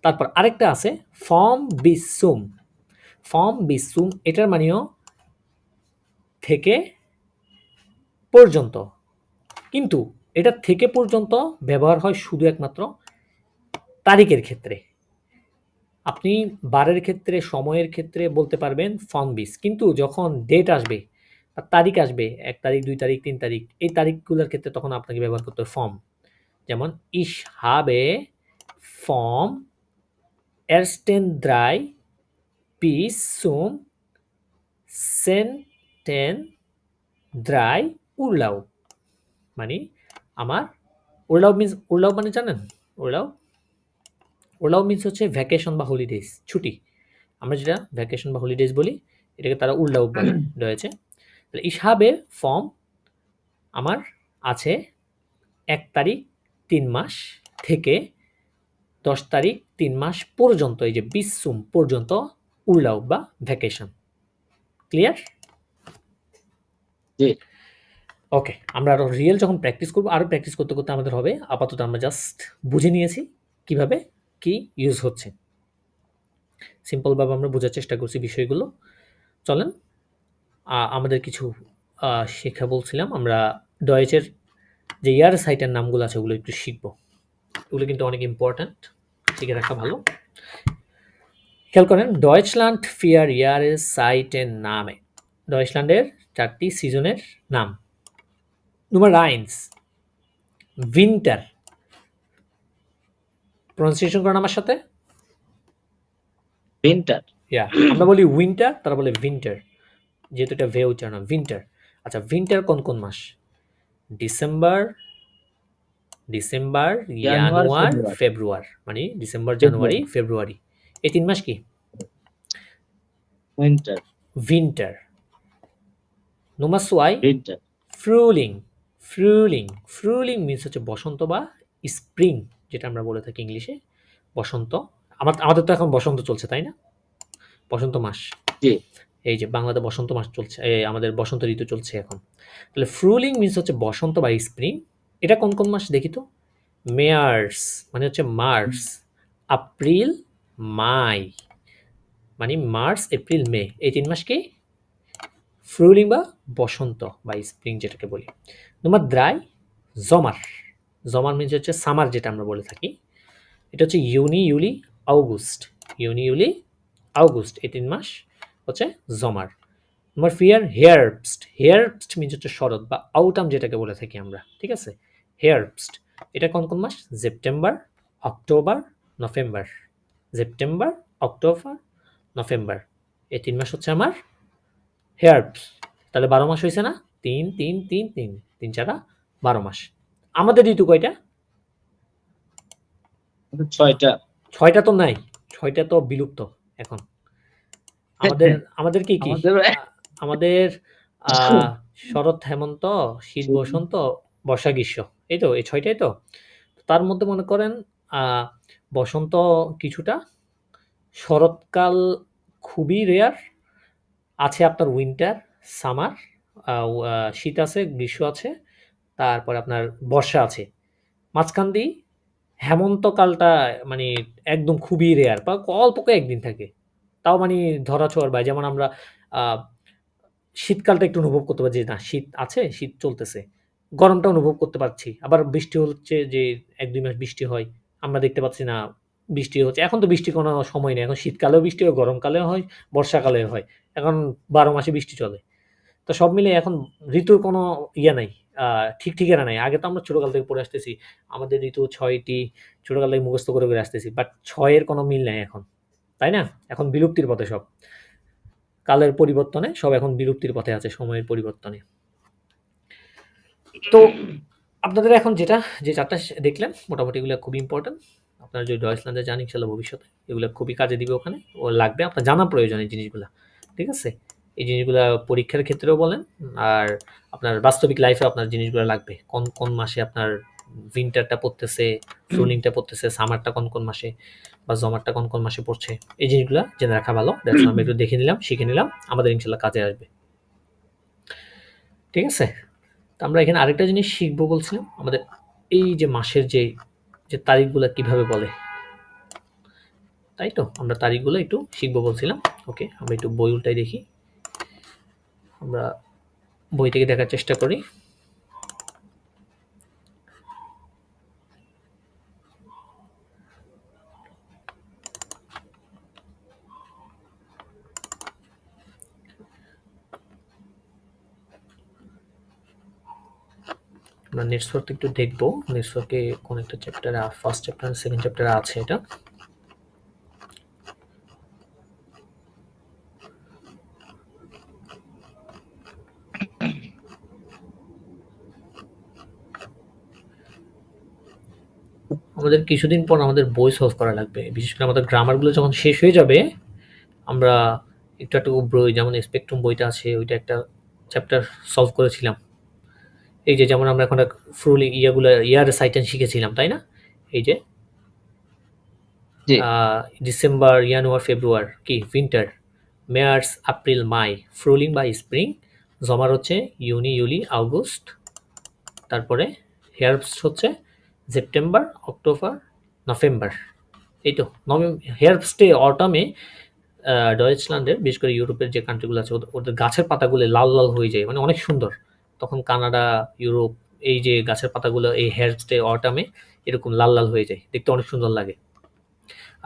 তারপর আরেকটা আছে ফর্ম বিসুম। ফর্ম বিসুম এটার মানেও থেকে পর্যন্ত, কিন্তু এটা থেকে পর্যন্ত ব্যবহার হয় শুধু একমাত্র তারিখের ক্ষেত্রে। আপনি বারের ক্ষেত্রে, সময়ের ক্ষেত্রে বলতে পারবেন ফর্ম বিস, কিন্তু যখন ডেট আসবে বা তারিখ আসবে, 1 তারিখ, 2 তারিখ, 3 তারিখ, এই তারিখগুলোর ক্ষেত্রে তখন আপনাকে ব্যবহার করতে হবে ফর্ম। যেমন ich habe vom 1.3 bis zum 10.3 Urlaub, মানে আমার উরলাউব মিন্স, উরলাউব মানে জানেন? উরলাউব, উরলাউব মিন্স হচ্ছে ভ্যাকেশন বা হলিডেজ, ছুটি। আমরা যেটা ভ্যাকেশন বা হলিডেজ বলি, এটাকে তারা উরলাউব বলে রয়েছে। তাহলে ইসহাবে ফর্ম আমার আছে 1 তারিখ 3 মাস থেকে 10 তারিখ 3 মাস পর্যন্ত, এই যে বিসুম পর্যন্ত উরলাউব বা ভ্যাকেশন। ক্লিয়ার? জি। ওকে, আমরা আরো রিয়েল যখন প্র্যাকটিস করব, আরো প্র্যাকটিস করতে করতে আমাদের হবে। আপাতত আমরা জাস্ট বুঝে নিয়েছি কিভাবে কি ইউজ হচ্ছে, সিম্পলভাবে আমরা বোঝার চেষ্টা করছি বিষয়গুলো। চলেন আমাদের কিছু শেখা বলছিলাম, আমরা ডয়েচের যে ইয়ার সাইটের নামগুলো আছে ওগুলো একটু শিখব। এগুলো কিন্তু অনেক ইম্পর্ট্যান্ট, শিখে রাখা ভালো। খেয়াল করেন, ডয়েচল্যান্ড ফিয়ার ইয়ারের সাইটের নামে, ডয়েচল্যান্ডের 4টি সিজনের নাম। Nummer 1, winter. প্রনাউন্সিয়েশন করেন আমার সাথে। উইন্টার। ইয়া, আমরা বলি উইন্টার, তারা বলে উইন্টার, যেহেতু এটা ভে উচ্চারণ, উইন্টার। আচ্ছা, উইন্টার কোন কোন মাস? ডিসেম্বর, জানুয়ার, ফেব্রুয়ারি, মানে ডিসেম্বর, জানুয়ারি, ফেব্রুয়ারি, এই 3 মাস কি উইন্টার। উইন্টার। Nummer 2, winter. ফ্রুলিং। ফ্রুলিং, ফ্রুলিং মিন্স হচ্ছে বসন্ত বা স্প্রিং, যেটা আমরা বলে থাকি ইংলিশে বসন্ত। আমাদের তো এখন বসন্ত চলছে, তাই না? বসন্ত মাস। জি। এই যে বাংলাতে বসন্ত মাস চলছে, আমাদের বসন্ত ঋতু চলছে এখন। তাহলে ফ্রুলিং মিন্স হচ্ছে বসন্ত বা স্প্রিং। এটা কোন কোন মাস দেখি তো? মেয়ার্স মানে হচ্ছে মার্চ, এপ্রিল, মাই, মানে মার্চ, এপ্রিল, মে, এই ৩ মাস কি ফ্রুলিং বা বসন্ত বা স্প্রিং যেটাকে বলি। নম্বর 3 জমার। জমার মিন্স হচ্ছে সামার যেটা আমরা বলে থাকি। এটা হচ্ছে ইউনি, ইউলি, অগস্ট। ইউনি, ইউলি, অগস্ট এই ৩ মাস হচ্ছে জমার। নম্বর 4 হেয়ারবস্ট। হেয়ারবস্ট মিন্স হচ্ছে শরৎ বা আউটাম যেটাকে বলে থাকি আমরা, ঠিক আছে? হেয়ারবস্ট এটা কোন কোন মাস? September, October, November. September, October, November এই ৩ মাস হচ্ছে আমার হেয়ারবস। তাহলে ১২ মাস হয়েছে না? ৩, ৩, ৩, ৩, ৩ ৪ ১২ মাস। আমাদের ঋতু কয়টা? 6টা। ৬টা তো নাই, ৬টা তো বিলুপ্ত এখন। আমাদের আমাদের কি কি? আমাদের আমাদের শরৎ, হেমন্ত, শীত, বসন্ত, বর্ষা, গ্রীষ্ম, এই তো এই ৬টাই তো। তার মধ্যে মনে করেন বসন্ত কিছুটা, শরৎকাল খুবই রেয়ার, আছে আপনার উইন্টার, সামার, শীত আছে, গ্রীষ্ম আছে, তারপরে আপনার বর্ষা আছে। মাঝখান দিয়ে হেমন্তকালটা মানে একদম খুবই রেয়ার বা অল্প কয়েকদিন থাকে। তাও মানে ধরা-ছোঁয়ার বাইরে। যেমন আমরা আ শীতকালটা একটু অনুভব করতে পারছি যে না শীত আছে, শীত চলতেছে। গরমটা অনুভব করতে পারছি। আবার বৃষ্টি হচ্ছে যে ১-২ মাস বৃষ্টি হয়। আমরা দেখতে পাচ্ছি না বৃষ্টি হচ্ছে। এখন তো বৃষ্টির কোনো সময় নেই। এখন শীতকালেও বৃষ্টি হয়, গরমকালেও হয়, বর্ষাকালেও হয়। এখন ১২ মাসে বৃষ্টি চলে। তো সব মিলিয়ে এখন ঋতুর কোনো ইয়ে নাই, আ ঠিক ঠিকানা নাই। আগে তো আমরা ছোটকাল থেকে পড়ে আসতেছি। আমাদের ঋতু ৬ টি ছোটকাল থেকে মুখস্থ করে, করে আসতেছি। বাট ৬ এর কোনো মিল নাই এখন। তাই না? এখন বিলুপ্তির পথে সব। কালের পরিবর্তনে সব এখন বিলুপ্তির পথে আছে সময়ের পরিবর্তনে। তো আপনাদের এখন যেটা যে ৪ টা দেখলেন মোটামুটি এগুলা খুবই ইম্পোর্টেন্ট। আপনারা যদি ডয়েচল্যান্ডে যান ইনশাআল্লাহ ভবিষ্যতে এগুলা খুবই কাজে দিবে ওখানে। ও লাগবে আপনার জানা প্রয়োজন এই জিনিসগুলা। ঠিক আছে? এই জিনিসগুলা পরীক্ষার ক্ষেত্রেও বলেন আর আপনার বাস্তবিক লাইফে আপনার জিনিসগুলা লাগবে। কোন, কোন মাসে আপনার উইন্টারটা পড়তেছে, ফ্রুলিংটা পড়তেছে, সামারটা কোন, কোন মাসে বা জমারটা কোন, কোন মাসে পড়ছে। এই জিনিসগুলা জেনে রাখা ভালো। দ্যাটস আমরা একটু দেখে নিলাম, শিখে নিলাম। আমাদের ইনশাআল্লাহ কাজে আসবে। ঠিক আছে? তো আমরা এখানে আরেকটা জিনিস শিখবো বলছিলাম। আমাদের এই যে মাসের যে তারিখগুলা কিভাবে বলে, তাই তো? আমরা তারিখগুলো একটু শিখবো বলছিলাম। ওকে, আমরা একটু বই উল্টাই দেখি। আমরা বই থেকে দেখার চেষ্টা করি। আমরা নেটওয়ার্ক একটু দেখবো। নেটওয়ার্কে কোন একটা চ্যাপ্টারে ফার্স্ট চ্যাপ্টার, সেকেন্ড চ্যাপ্টারে আছে এটা। আমাদের কিছুদিন পর আমাদের বই সলভ করা লাগবে। বিশেষ করে আমাদের গ্রামারগুলো যখন শেষ হয়ে যাবে, আমরা একটু, একটু বই যেমন স্পেকট্রাম বইটা আছে ওইটা একটা চ্যাপ্টার সলভ করেছিলাম। এই যে যেমন আমরা এখন ফ্রুলি ইয়াগুলা ইয়ার সাইটেন শিখেছিলাম, তাই না? এই যে জি। ডিসেম্বর, জানুয়ারি, ফেব্রুয়ারি কি উইন্টার, মার্চ, এপ্রিল, মাই ফ্রুলিং বা স্প্রিং, জমার হচ্ছে ইউনি, ইউলি, অগস্ট, তারপরে হেয়ারবস হচ্ছে সেপ্টেম্বর, অক্টোবর, নভেম্বর। এই তো হেয়ারবসটে অটামে ডয়েচল্যান্ডের বিশেষ করে ইউরোপের যে কান্ট্রিগুলো আছে ওদের গাছের পাতাগুলো লাল লাল হয়ে যায় মানে অনেক সুন্দর। তখন কানাডা, ইউরোপ এই যে গাছের পাতাগুলো এই হেয়ারবসটে অটামে এরকম লাল লাল হয়ে যায়, দেখতে অনেক সুন্দর লাগে।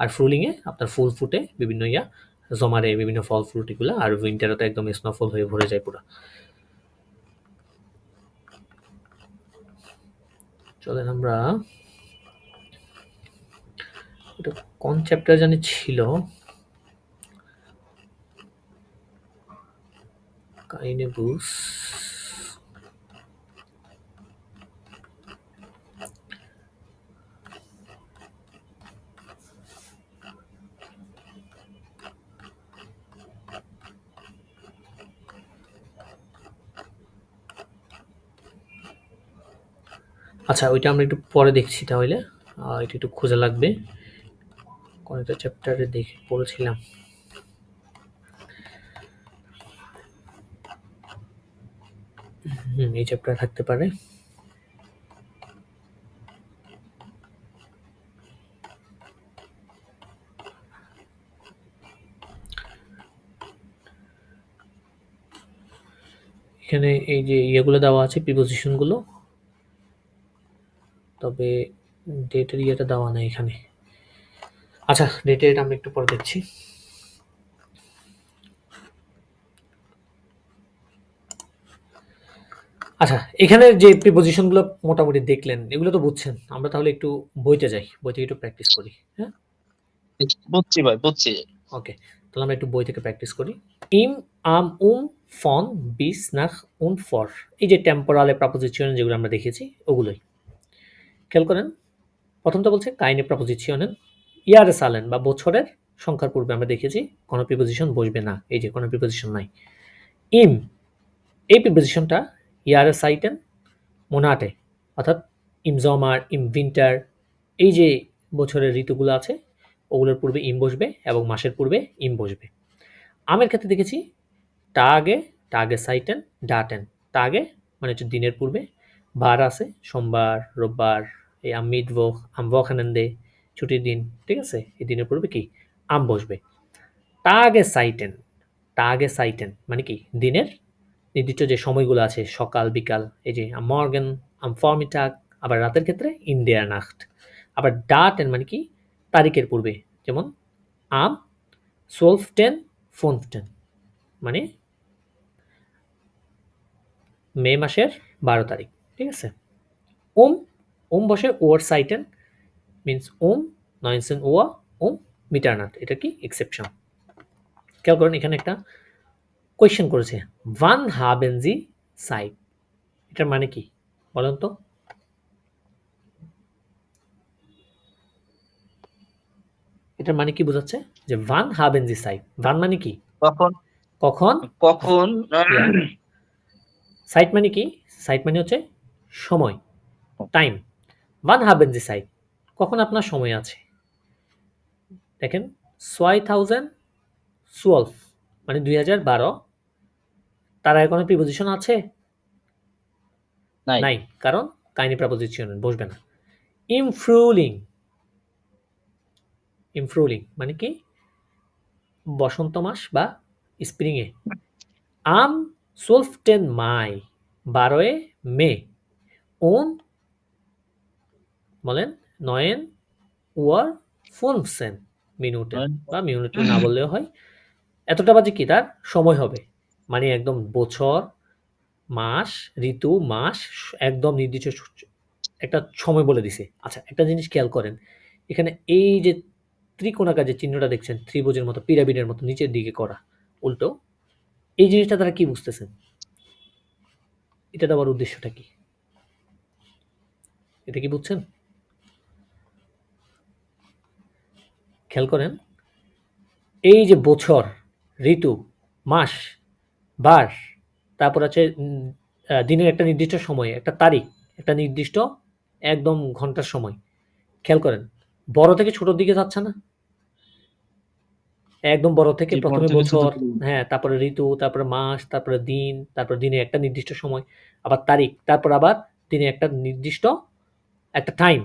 আর ফ্রুলিংয়ে আপনার ফুল ফুটে বিভিন্ন জমারে বিভিন্ন ফল ফ্রুট এগুলো, আর উইন্টারে তো একদম স্নোফল হয়ে ভরে যায় পুরো। চলেন আমরা এটা কোন চ্যাপ্টার জানি ছিল, কাইনেবুস, আচ্ছা ওইটা আমরা একটু পরে দেখছি তাহলে। এটা একটু খোঁজা লাগবে, কোন একটা চ্যাপ্টারে দেখে পড়েছিলাম। এই চ্যাপ্টার থাকতে পারে। এখানে এই যে ইয়েগুলো দেওয়া আছে প্রিপোজিশনগুলো, তবে ডেটের ইয়েটা দেওয়া নাই এখানে। আচ্ছা, ডেটের আমরা একটু পরে দেখছি। আচ্ছা, এখানে যে প্রিপোজিশনগুলো মোটামুটি দেখলেন, এগুলো তো বুঝছেন। আমরা তাহলে একটু বইতে যাই, বই থেকে একটু প্র্যাকটিস করি। হ্যাঁ, বুঝছি ভাই, বুঝছি। ওকে, তাহলে আমরা একটু বই থেকে প্র্যাকটিস করি। ইম, আম, ফন, বিস, নাখ, ফর, এই যে টেম্পোরালে প্রপোজিশন যেগুলো আমরা দেখেছি ওগুলোই। খেয়াল করেন, প্রথমটা বলছে কাইনে প্রপোজিশনের ইয়ারে সালেন বা বছরের সংখ্যার পূর্বে আমরা দেখেছি কোনো প্রিপোজিশন বসবে না, এই যে কোনো প্রিপোজিশন নাই। ইম, এই প্রিপোজিশনটা ইয়ারে সাইটেন মোনাটে, অর্থাৎ ইম জমার, ইম উইন্টার, এই যে বছরের ঋতুগুলো আছে ওগুলোর পূর্বে ইম বসবে এবং মাসের পূর্বে ইম বসবে। আমের ক্ষেত্রে দেখেছি টাগে, টাগে সাইটেন ডাটেন, টাগে মানে হচ্ছে দিনের পূর্বে, বার আছে সোমবার, রোববার, এই আম মিটভোক, আম ভোখানন্দে, ছুটির দিন, ঠিক আছে, এই দিনের পূর্বে কি আম বসবে। টাগে সাইটেন, টাগে সাইটেন মানে কি দিনের নির্দিষ্ট যে সময়গুলো আছে সকাল বিকাল, এই যে আম মর্গেন, আম ফর্মিটাগ, আবার রাতের ক্ষেত্রে ইন্ডিয়ার নাখট। আবার ডাটেন মানে কি তারিখের পূর্বে, যেমন আম সোলফটেন ফোনফটেন মানে মে মাসের 12 তারিখ, ঠিক আছে। ওম, ওম বসে ওয়ার সাইটেন, মিনস ওম নয়নসেন ওয়া ওম মিটারনাট, এটা কি এক্সেপশন। খেয়াল করেন এখানে একটা কোয়েশ্চেন করেছে, ভান হাবেন জি সাইট, এটার মানে কি বলেন তো? এটার মানে কি বোঝাচ্ছে যে ভান হাবেন জি সাইট, ভান মানে কি কখন, কখন, কখন, সাইট মানে কি, সাইট মানে হচ্ছে সময়, টাইম। ভান হাবেন জি সাইট, কখন আপনার সময় আছে। দেখেন 2012 মানে 2012, তার আগে কোনো প্রিপোজিশন আছে? নাই। নাই, কারণ কাইনি প্রিপোজিশন বসবে না। ইমফ্রুলিং, ইমফ্রুলিং মানে কি বসন্ত মাস বা স্প্রিংয়ে। আম সোলফটেন মাই, 12 মে। ওন বলেন নয়েন ওয়ার ফোনসেন মিনুটেন, বা মিনুটেন না বললেও হয়। এতটা বাজে কি তার সময় হবে, মানে একদম বছর, মাস, ঋতু, মাস, একদম নির্দিষ্ট একটা সময় বলে দিছে। আচ্ছা, একটা জিনিস খেয়াল করেন, এখানে এই যে ত্রিকোণাকার যে চিহ্নটা দেখছেন ত্রিভুজের মতো পিরামিডের মতো নিচের দিকে করা উল্টো, এই জিনিসটা তারা কি বুঝতেছেন? এটা দেওয়ার উদ্দেশ্যটা কি? এটা কি বুঝছেন? খেয়াল করেন, এই যে বছর, ঋতু, মাস, বার, তারপর আছে দিনের একটা নির্দিষ্ট সময়, একটা তারিখ, একটা নির্দিষ্ট একদম ঘন্টার সময়। খেয়াল করেন, বড় থেকে ছোটোর দিকে যাচ্ছে না? একদম বড় থেকে জি, বড় প্রথমে থেকে ছোট বছর, থেকে। হ্যাঁ, তারপরে ঋতু, তারপরে মাস, তারপরে দিন, তারপরে দিনে একটা নির্দিষ্ট সময়, আবার তারিখ, তারপর আবার দিনে একটা নির্দিষ্ট একটা টাইম।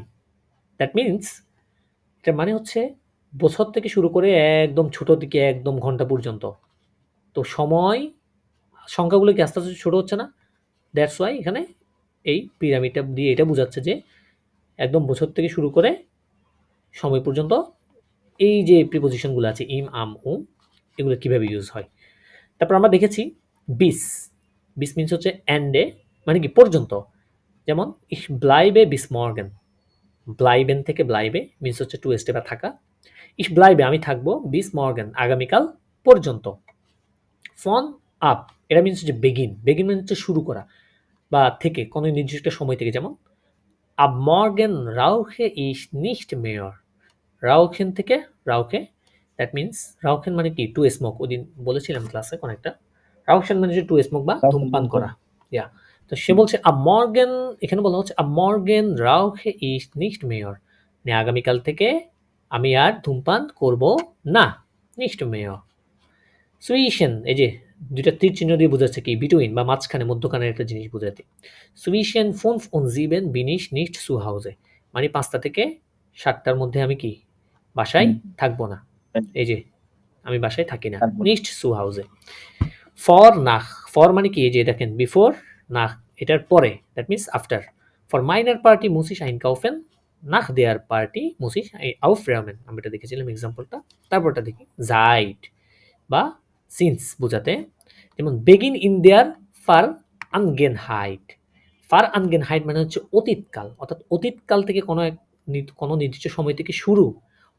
দ্যাট মিনস এটার মানে হচ্ছে বছর থেকে শুরু করে একদম ছোট দিকে একদম ঘন্টা পর্যন্ত। তো সময় সংখ্যাগুলো কি আস্তে আস্তে ছোট হচ্ছে না? দ্যাটস ওয়াই এখানে এই পিরামিডটা দিয়ে এটা বোঝাচ্ছে যে একদম বছর থেকে শুরু করে সময় পর্যন্ত এই যে প্রিপোজিশনগুলো আছে ইম, আম, উম, এগুলো কিভাবে ইউজ হয়। তারপর আমরা দেখেছি বিস, বিস মিনস হচ্ছে এন্ডে মানে কি পর্যন্ত, যেমন ইস ব্লাইবে বিস মর্গেন, ব্লাইবেন থেকে ব্লাইবে মিনস হচ্ছে টু স্টেপে থাকা। ইস ব্লাইবে আমি থাকবো, বিস মর্গেন আগামীকাল পর্যন্ত। ফন আপ, এটা মিনস হচ্ছে বেগিন, বেগিন মানে হচ্ছে শুরু করা বা থেকে কোনো নির্দিষ্ট সময় থেকে, যেমন আব মর্গেন রাউখে ইস নিস্ট মেয়র, রাউখেন থেকে রাউখে, দ্যাট মিনস রাউখেন মানে কি টু স্মোক, ওদিন বলেছিলাম ক্লাসে কোন একটা, রাউখেন মানে হচ্ছে টু স্মোক বা ধূমপান করা। ইয়া, তো সে বলছে আ মর্গেন, এখানে বলা হচ্ছে আ মর্গেন রাউখে ইস নিস্ট মেয়র, মানে আগামীকাল থেকে আমি আর ধূমপান করব না, নিস্ট মেয়র। সুইশন, এই যে দুইটা তীর চিহ্ন দিয়ে বোঝাচ্ছে কি বিটুইন বা মাঝখানে মধ্যখানের একটা জিনিস বোঝাতে। সুইশিয়ান 5 und 7 bin ich nicht zu Hause, মানে 5টা থেকে 7টার মধ্যে আমি কি বাসায় থাকবো না। এই যে আমি বাসায় থাকি না, nicht zu Hause। For nach, for মানে কি এই যে দেখেন বিফোর, nach এটার পরে, দ্যাট মিন্স আফটার। ফর মাইনার party muss ich einkaufen, nach der Party muss ich aufräumen। আমি এটা দেখেছিলাম এক্সাম্পলটা। তারপরটা দেখি seit বা সিন্স বোঝাতে, যেমন বেগিন ইন দেয়ার ফার আনগেনহাইট। ফার আনগেনহাইট মানে হচ্ছে অতীতকাল, অর্থাৎ অতীতকাল থেকে কোনো নির্দিষ্ট সময় থেকে শুরু।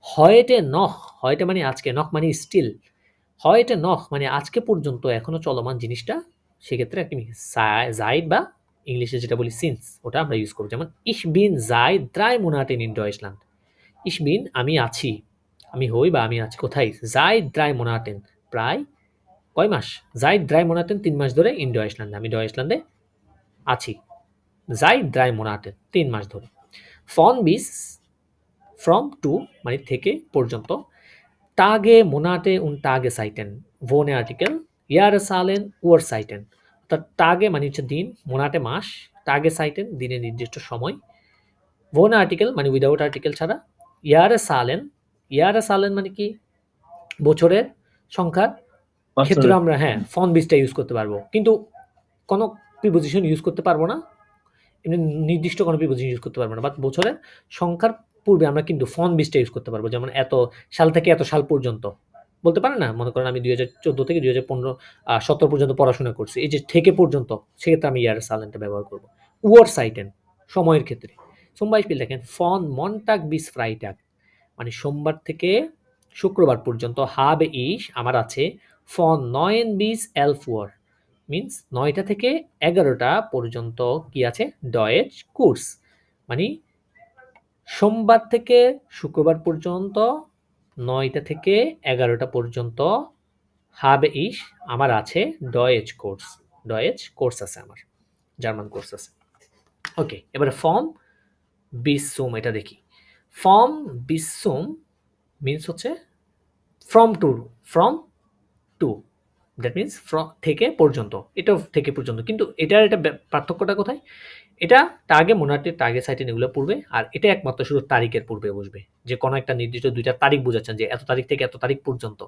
হয়টে নখ, হয়টে মানে আজকে, নখ মানে স্টিল, হয়টে নখ মানে আজকে পর্যন্ত এখনো চলমান জিনিসটা, সেক্ষেত্রে একটি জাইড বা ইংলিশে যেটা বলি সিন্স, ওটা আমরা ইউজ করবো। যেমন ইশ বিন জাইড 3 Monate in Deutschland। ইশ বিন আমি আছি, আমি হই বা আমি আছি কোথায়, জাইড 3 Monate প্রায় কয় মাস, জাইড 3 Monate 3 মাস ধরে ইন ডয়েচল্যান্ড, আমি ডয়েচল্যান্ডে আছি, জাইড 3 Monate 3 মাস ধরে। ফন বিস, ফ্রম টু মানে থেকে পর্যন্ত। টাগে মোনাটে উন টাগে সাইটেন, ভোনে আর্টিকেল, ইয়ারে সালেন ওয়ার সাইটেন। অর্থাৎ টাগে মানে হচ্ছে দিন, মোনাটে মাস, টাগে সাইটেন দিনের নির্দিষ্ট সময়, ভোনে আর্টিকেল মানে উইদাউট আর্টিকেল ছাড়া, ইয়ারে সালেন মানে কি বছরের সংখ্যার ক্ষেত্রে আমরা হ্যাঁ ফন বিসটা ইউজ করতে পারবো, কিন্তু কোনো প্রিপোজিশন ইউজ করতে পারবো না, এমনি নির্দিষ্ট কোনো প্রিপোজিশন ইউজ করতে পারবো না। বাট বছরের সংখ্যার পূর্বে আমরা কিন্তু ফন বিসটা ইউজ করতে পারবো। যেমন এত সাল থেকে এত সাল পর্যন্ত বলতে পারে না, মনে করেন আমি 2014 থেকে 2017 পর্যন্ত পড়াশোনা করছি, এই যে থেকে পর্যন্ত, সেক্ষেত্রে আমি ইয়ার সালেনটা ব্যবহার করবো। উয়ার সাইটেন সময়ের ক্ষেত্রে। সোমবার স্পিল দেখেন ফন মনটাগ বিস ফ্রাইটাগ, মানে সোমবার থেকে শুক্রবার পর্যন্ত। হাবে ইস আমার আছে, ফন 9 bis 11 Uhr মিন্স 9টা থেকে 11টা পর্যন্ত কি আছে, ডয়েচ কোর্স, মানে সোমবার থেকে শুক্রবার পর্যন্ত 9টা থেকে 11টা পর্যন্ত হাবে ইস আমার আছে ডয়েচ কোর্স, ডয়েচ কোর্স আছে আমার, জার্মান কোর্স আছে। ওকে, এবারে ফর্ম বিসুম এটা দেখি। ফর্ম বিসুম মিন্স হচ্ছে ফ্রম টু, দ্যাট মিন্স থেকে পর্যন্ত, এটাও থেকে পর্যন্ত, কিন্তু এটার এটা পার্থক্যটা কোথায়, এটা টাগে মোনাটে টাগে সাইটেন এগুলো পূর্বে, আর এটা একমাত্র শুধু তারিখের পূর্বে বসবে, যে কোনো একটা নির্দিষ্ট দুইটা তারিখ বোঝাচ্ছেন যে এত তারিখ থেকে এত তারিখ পর্যন্ত,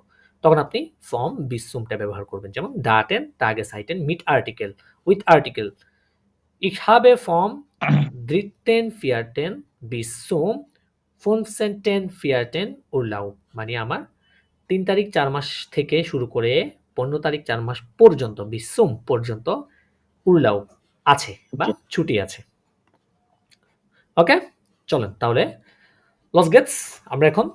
তখন আপনি ফর্ম বিসুমটা ব্যবহার করবেন। যেমন ডাটেন টাগে সাইটেন মিট আর্টিকেল with article, ich habe vom 3.4. bis zum 15.4. Urlaub, মানে আমার 3 তারিখ 4 মাস থেকে শুরু করে 15 তারিখ 4 মাস পর্যন্ত, বিসুম পর্যন্ত উরলাউ আছে বা ছুটি আছে। ওকে, চলেন তাহলে লস গেটস আমরা এখন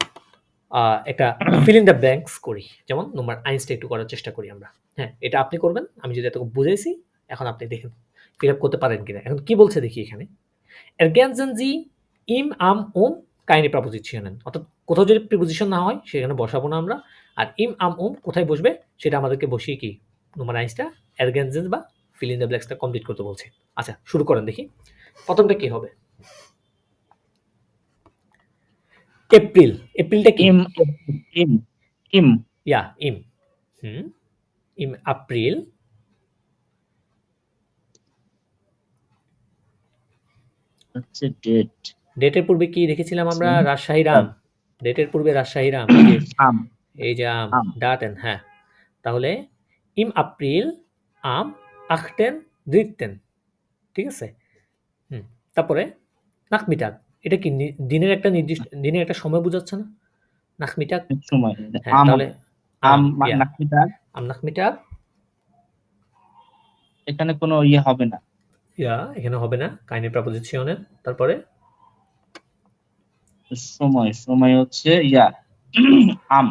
একটা ফিল ইন দ্য ব্ল্যাঙ্কস করি। যেমন নম্বর আইনসটা একটু করার চেষ্টা করি আমরা। হ্যাঁ, এটা আপনি করবেন, আমি যদি এতটুকু বুঝাইছি, এখন আপনি দেখেন ফিল আপ করতে পারেন কিনা। এখন কি বলছে দেখি এখানে, ergänzen Sie im, am, keine Präpositionen, অর্থাৎ কোথাও যদি প্রিপোজিশন না হয় সেখানে বসাবো না আমরা, আর ইম আম কোথায় বসবে সেটা আমাদেরকে বসিয়ে কি নোমারাইজটা ergänzen বা ফিল ইন দ্য ব্ল্যাঙ্কসটা কমপ্লিট করতে বলছে। আচ্ছা, শুরু করেন দেখি। প্রথমটা কি হবে, এপ্রিল, এপ্রিলটা কি, ইম ইয়া ইম, ইম এপ্রিল। হচ্ছে ডেট, ডেটের পূর্বে কি দেখেছিলাম আমরা, রাজশাহী রাম, ডেটের পূর্বে রাজশাহী রাম, আম, এই যে আম, ডাটেন, হ্যাঁ, তাহলে ইম এপ্রিল আম 8.3, ঠিক আছে। তারপরে নাকমিটাক, এটা কি দিনের একটা নির্দিষ্ট দিনের একটা সময় বোঝাচ্ছে না, নাকমিটাক সময়। হ্যাঁ, তাহলে আম ইয়া নাকমিটাক, আম নাকমিটাক, এখানে কোনো হবে না, ইয়া এখানে হবে না কাইনে প্রেপোজিশনের। তারপরে সময়, সময় হচ্ছে আম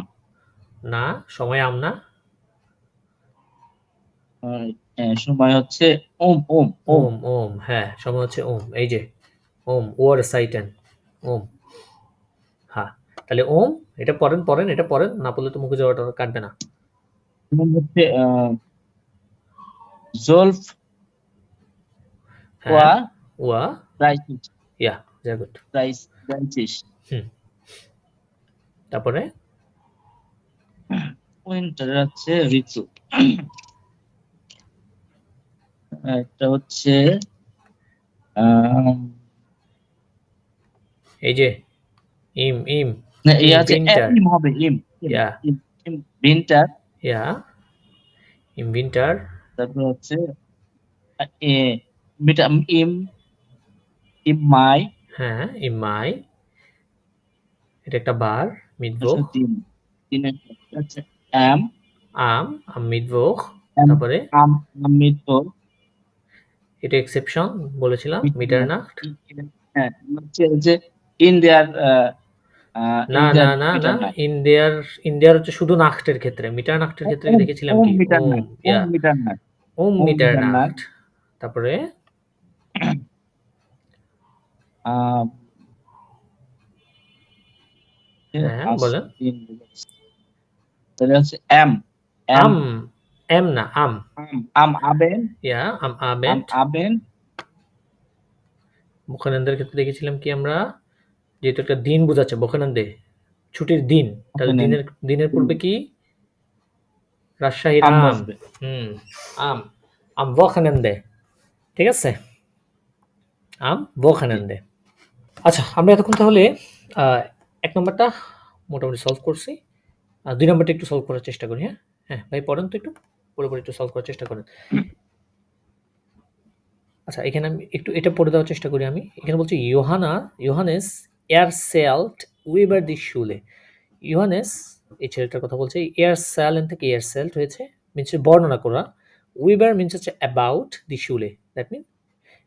না, সময় আম না, সময় হচ্ছে ওম ওম ওম ওম, হ্যাঁ সময় হচ্ছে ওম, এই যে ওম ওর সাইটেন ওম, হ্যাঁ তাহলে ওম, এটা পড়েন এটা পড়েন, না পড়লে তো মুখে যাওয়াটা কাটবে না। হচ্ছে জোলফ ওয়া ওয়া রাইসিস, ইয়া ভেরি গুড, রাইসিস। তারপরে উইন্টার হচ্ছে ঋতু, এটা হচ্ছে আম, এই যে ইম ইম না, এই ইম আছে উইন্টার, ইম হবে ইম ইম ইয়া ইম ইম উইন্টার। ইয়া ইম উইন্টার, তারপর হচ্ছে এ মিটা ইম ইম মাই। হ্যাঁ ইম মাই, এটা একটা বার, আচ্ছা, মিটভোখ, তিন তিনের হচ্ছে এম আম আম মিটভোখ, এম তারপরে আম আম মিটো এটা এক্সেপশন বলেছিলাম, মিটারনাcht। হ্যাঁ, হচ্ছে যে ইন্ডিয়ার না না ইন্ডিয়ার না না, মিটার নাই। ইন্ডিয়ার, ইন্ডিয়ার হচ্ছে শুধু নাক্টের ক্ষেত্রে, মিটারনাক্টের ক্ষেত্রে ওম দেখেছিলাম ওম কি মিটার ওম, নাই, ওম ইয়া মিটার নাই, ওম ওম মিটার নাই। মিটারনাক্ট। তারপরে আহ, হ্যাঁ পাঁচ বলেন, তিন তাহলে হচ্ছে এম এম আম, এম না আম, আম আম আবেন ইয়া আম আম আবেন্ট। আবেন বখানেন্দের ক্ষেত্রে দেখেছিলাম কি আমরা, যেহেতু একটা দিন বোঝাচ্ছে বখানেন্দে, ছুটির দিন, তাহলে ওখানে দিনের দিনের পূর্বে কি রাজশাহীর আম আম, বসবে। হুম, আম, আম বখানেন্দে, ঠিক আছে, আম জি। বখানেন্দে। আচ্ছা, আমরা এতক্ষণ তাহলে আহ, ১ নম্বরটা মোটামুটি সলভ করছি। ২ নম্বরটা একটু সলভ করার চেষ্টা করি। হ্যাঁ হ্যাঁ ভাই, পড়েন তো একটু, পুরোপুরি একটু সলভ করার চেষ্টা করেন। আচ্ছা, এখানে আমি একটু এটা পড়ে দেওয়ার চেষ্টা করি আমি। এখানে বলছি ইয়োহানেস এরসেল্ট উইবার দি শুলে। ইয়োহানেস, এই ছেলেটার কথা বলছে, এরসেলেন থেকে এরসেল্ট হয়েছে, মিনস বর্ণনা করা। উইবার মিনস হচ্ছে অ্যাবাউট দি শুলে, দ্যাট মিন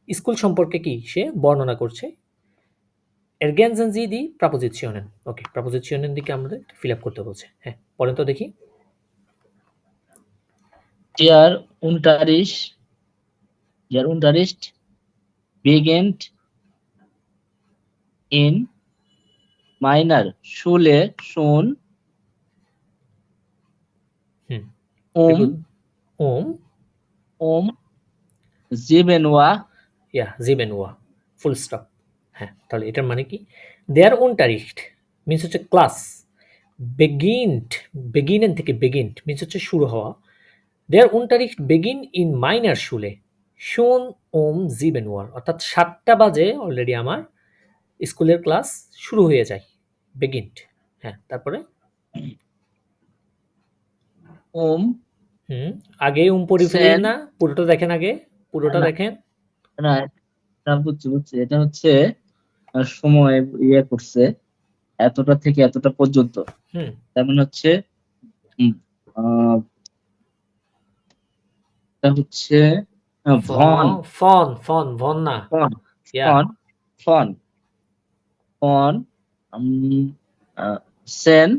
স্কুল সম্পর্কে কি সে বর্ণনা করছে। এরগেনজেন জি দি প্রাপোজিশনের, ওকে, প্রাপোজিশনের দিকে আমাদের ফিল আপ করতে বলছে। হ্যাঁ পড়েন তো দেখি। ইয়ার 29 ইয়ার 29 beginnt in meiner Schule schon হুম, um ওম, um 7 Uhr ইয়া জিবেনুয়া, ফুল স্টপ। হ্যাঁ, তাহলে এটার মানে কি, দেয়ার উনটারিখট মিনস হচ্ছে ক্লাস, বেগিনড, বেগিনেন থেকে বেগিনড মিনস হচ্ছে শুরু হওয়া। দেয়ার উনটারিখট বেগিন ইন মাইনার শুলে শোন ওম জিবেনুয়ার, অর্থাৎ 7টা বাজে অলরেডি আমার স্কুলের ক্লাস শুরু হয়ে যায়, বেগিনড। হ্যাঁ তারপরে um হুম, আগে পড়ে ফেললেন 10 না, পুরোটা দেখেন আগে, পুরোটা না দেখেন। না এটা বুঝছি বুঝছি, এটা হচ্ছে সময় ইয়ে করছে এতটা থেকে এতটা পর্যন্ত। হুম, তার মানে হচ্ছে উম, আহ, এটা হচ্ছে ভন ফন ফন ভন না, ফন ইয়া ফন ফন ফন উম, সেন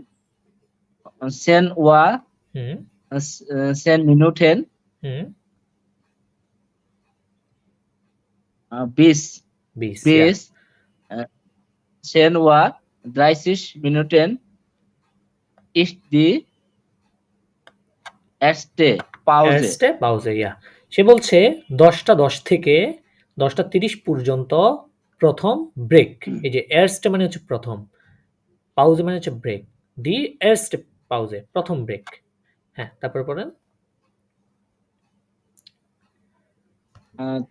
সেন ওয়া হুম, 10 Minuten হুম, bis 20, ইয়া bis 10 Uhr 30 Minuten ist die erste Pause. এরস্টে পাউজে, ইয়া সে বলছে 10টা 10 থেকে 10টা 30 পর্যন্ত প্রথম ব্রেক। এই যে এরস্টে মানে হচ্ছে প্রথম, পাউজে মানে হচ্ছে ব্রেক, দি এরস্টে পাউজে প্রথম ব্রেক। হ্যাঁ তারপর পড়েন।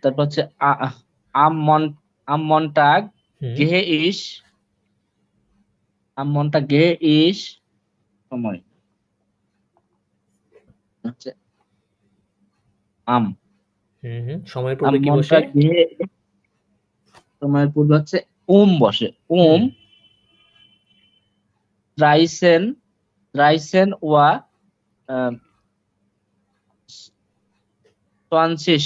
তারপর হচ্ছে am Mon- am Montag hmm, gehe ich am Montag gehe ich সময় হচ্ছে am হুম, হুম, সময়ের am পূর্বে কি বসে? Montag gehe সময়ের পূর্বে হচ্ছে বসে হুম, 13 Uhr 20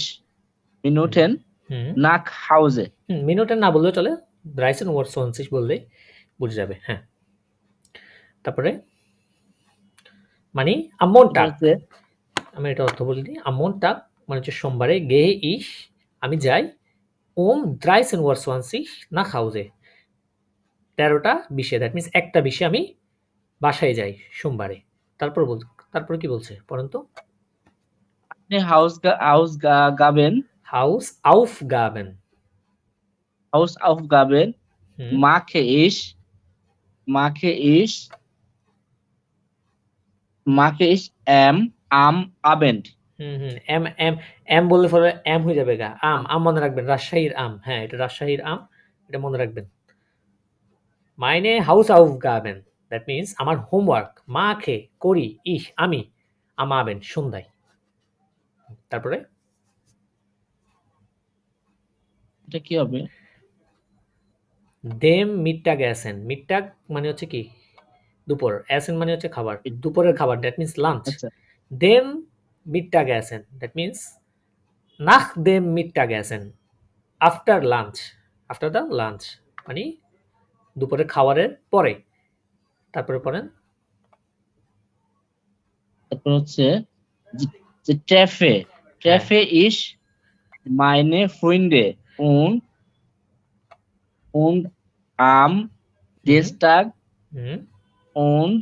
হুম, Minuten হুম, nach Hause. হুম, মিনিটে না বললেও চলে, ব্রাইসন ওয়াটসনসিস বললেই বুঝে যাবে। হ্যাঁ তারপরে মানে আমন তারপর টাক, হচ্ছে আমি এটা অর্থ বলে দিই। আমন টাক মানে হচ্ছে সোমবারে, গেহে ইস আমি যাই, ওম দ্রাইসেন ওয়ারসওয়ানসি না খাউজে 13টা 20, দ্যাট মিনস 1টা 20 আমি বাসায় যাই সোমবারে। তারপর তারপর কি বলছে পড়েন তো। আপনি Ausgaben হাউস আউফ গাবেন, Hausaufgaben হুম, mache ich am Abend. এম এম এম বললে পরে এম হয়ে যাবে গা। আম মনে রাখবেন, রাজশাহীর আম। হ্যাঁ, এটা রাজশাহীর আম। এটা মনে রাখবেন। মাইনে Hausaufgaben, দ্যাট মিনস আমার হোমওয়ার্ক মাখে করি আমি আমাবেন সন্ধ্যায়। তারপরে এটা কি হবে? dem Mittagessen, মিডটাগ মানে হচ্ছে কি দুপুর, এসেন মানে হচ্ছে খাবার, দুপুরের খাবার, দ্যাট মিনস লাঞ্চ। আচ্ছা, dem Mittagessen, that means nach dem Mittagessen, after lunch, after the lunch মানে দুপুরের খাবারের পরে। তারপরে পড়েন তারপর হচ্ছে যে ট্র্যাফে, হ্যাঁ ট্র্যাফে ইস মাইনে ফ্রেন্ডে und und am hmm Dienstag hmm und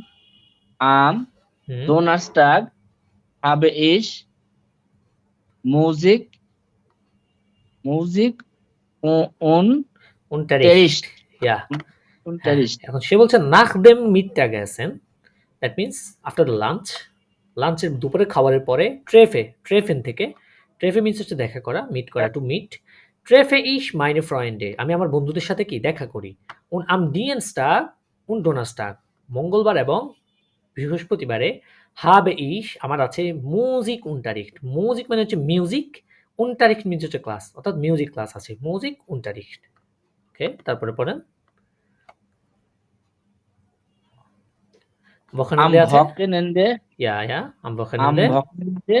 am hmm Donnerstag habe ich Musik und Unterricht, ja। হ্যাঁ, Unterricht. এখন সে বলছে nach dem Mittagessen, that means after the lunch, লাঞ্চের দুপুরের খাবারের পরে ট্রেফেন থেকে, ট্রেফে মিনস হচ্ছে দেখা করা, মিট করা, টু মিট। ট্রেফে ইস মাইনে ফ্রয়েন্ডে, আমি আমার বন্ধুদের সাথে কি দেখা করি। উন আম ডিয়েনস্টাগ উন ডোনাস্টাগ, মঙ্গলবার এবং বৃহস্পতিবারে হাবে ইস আমার আছে মিউজিক উনটারিক্ট। মিউজিক মানে হচ্ছে মিউজিক, উনটারিক্ট মিনস হচ্ছে ক্লাস, অর্থাৎ মিউজিক ক্লাস আছে, মিউজিক উনটারিক্ট। ওকে, তারপরে পড়েন Wochenende Am আছে? Wochenende, Ja, am am Wochenende, Wochenende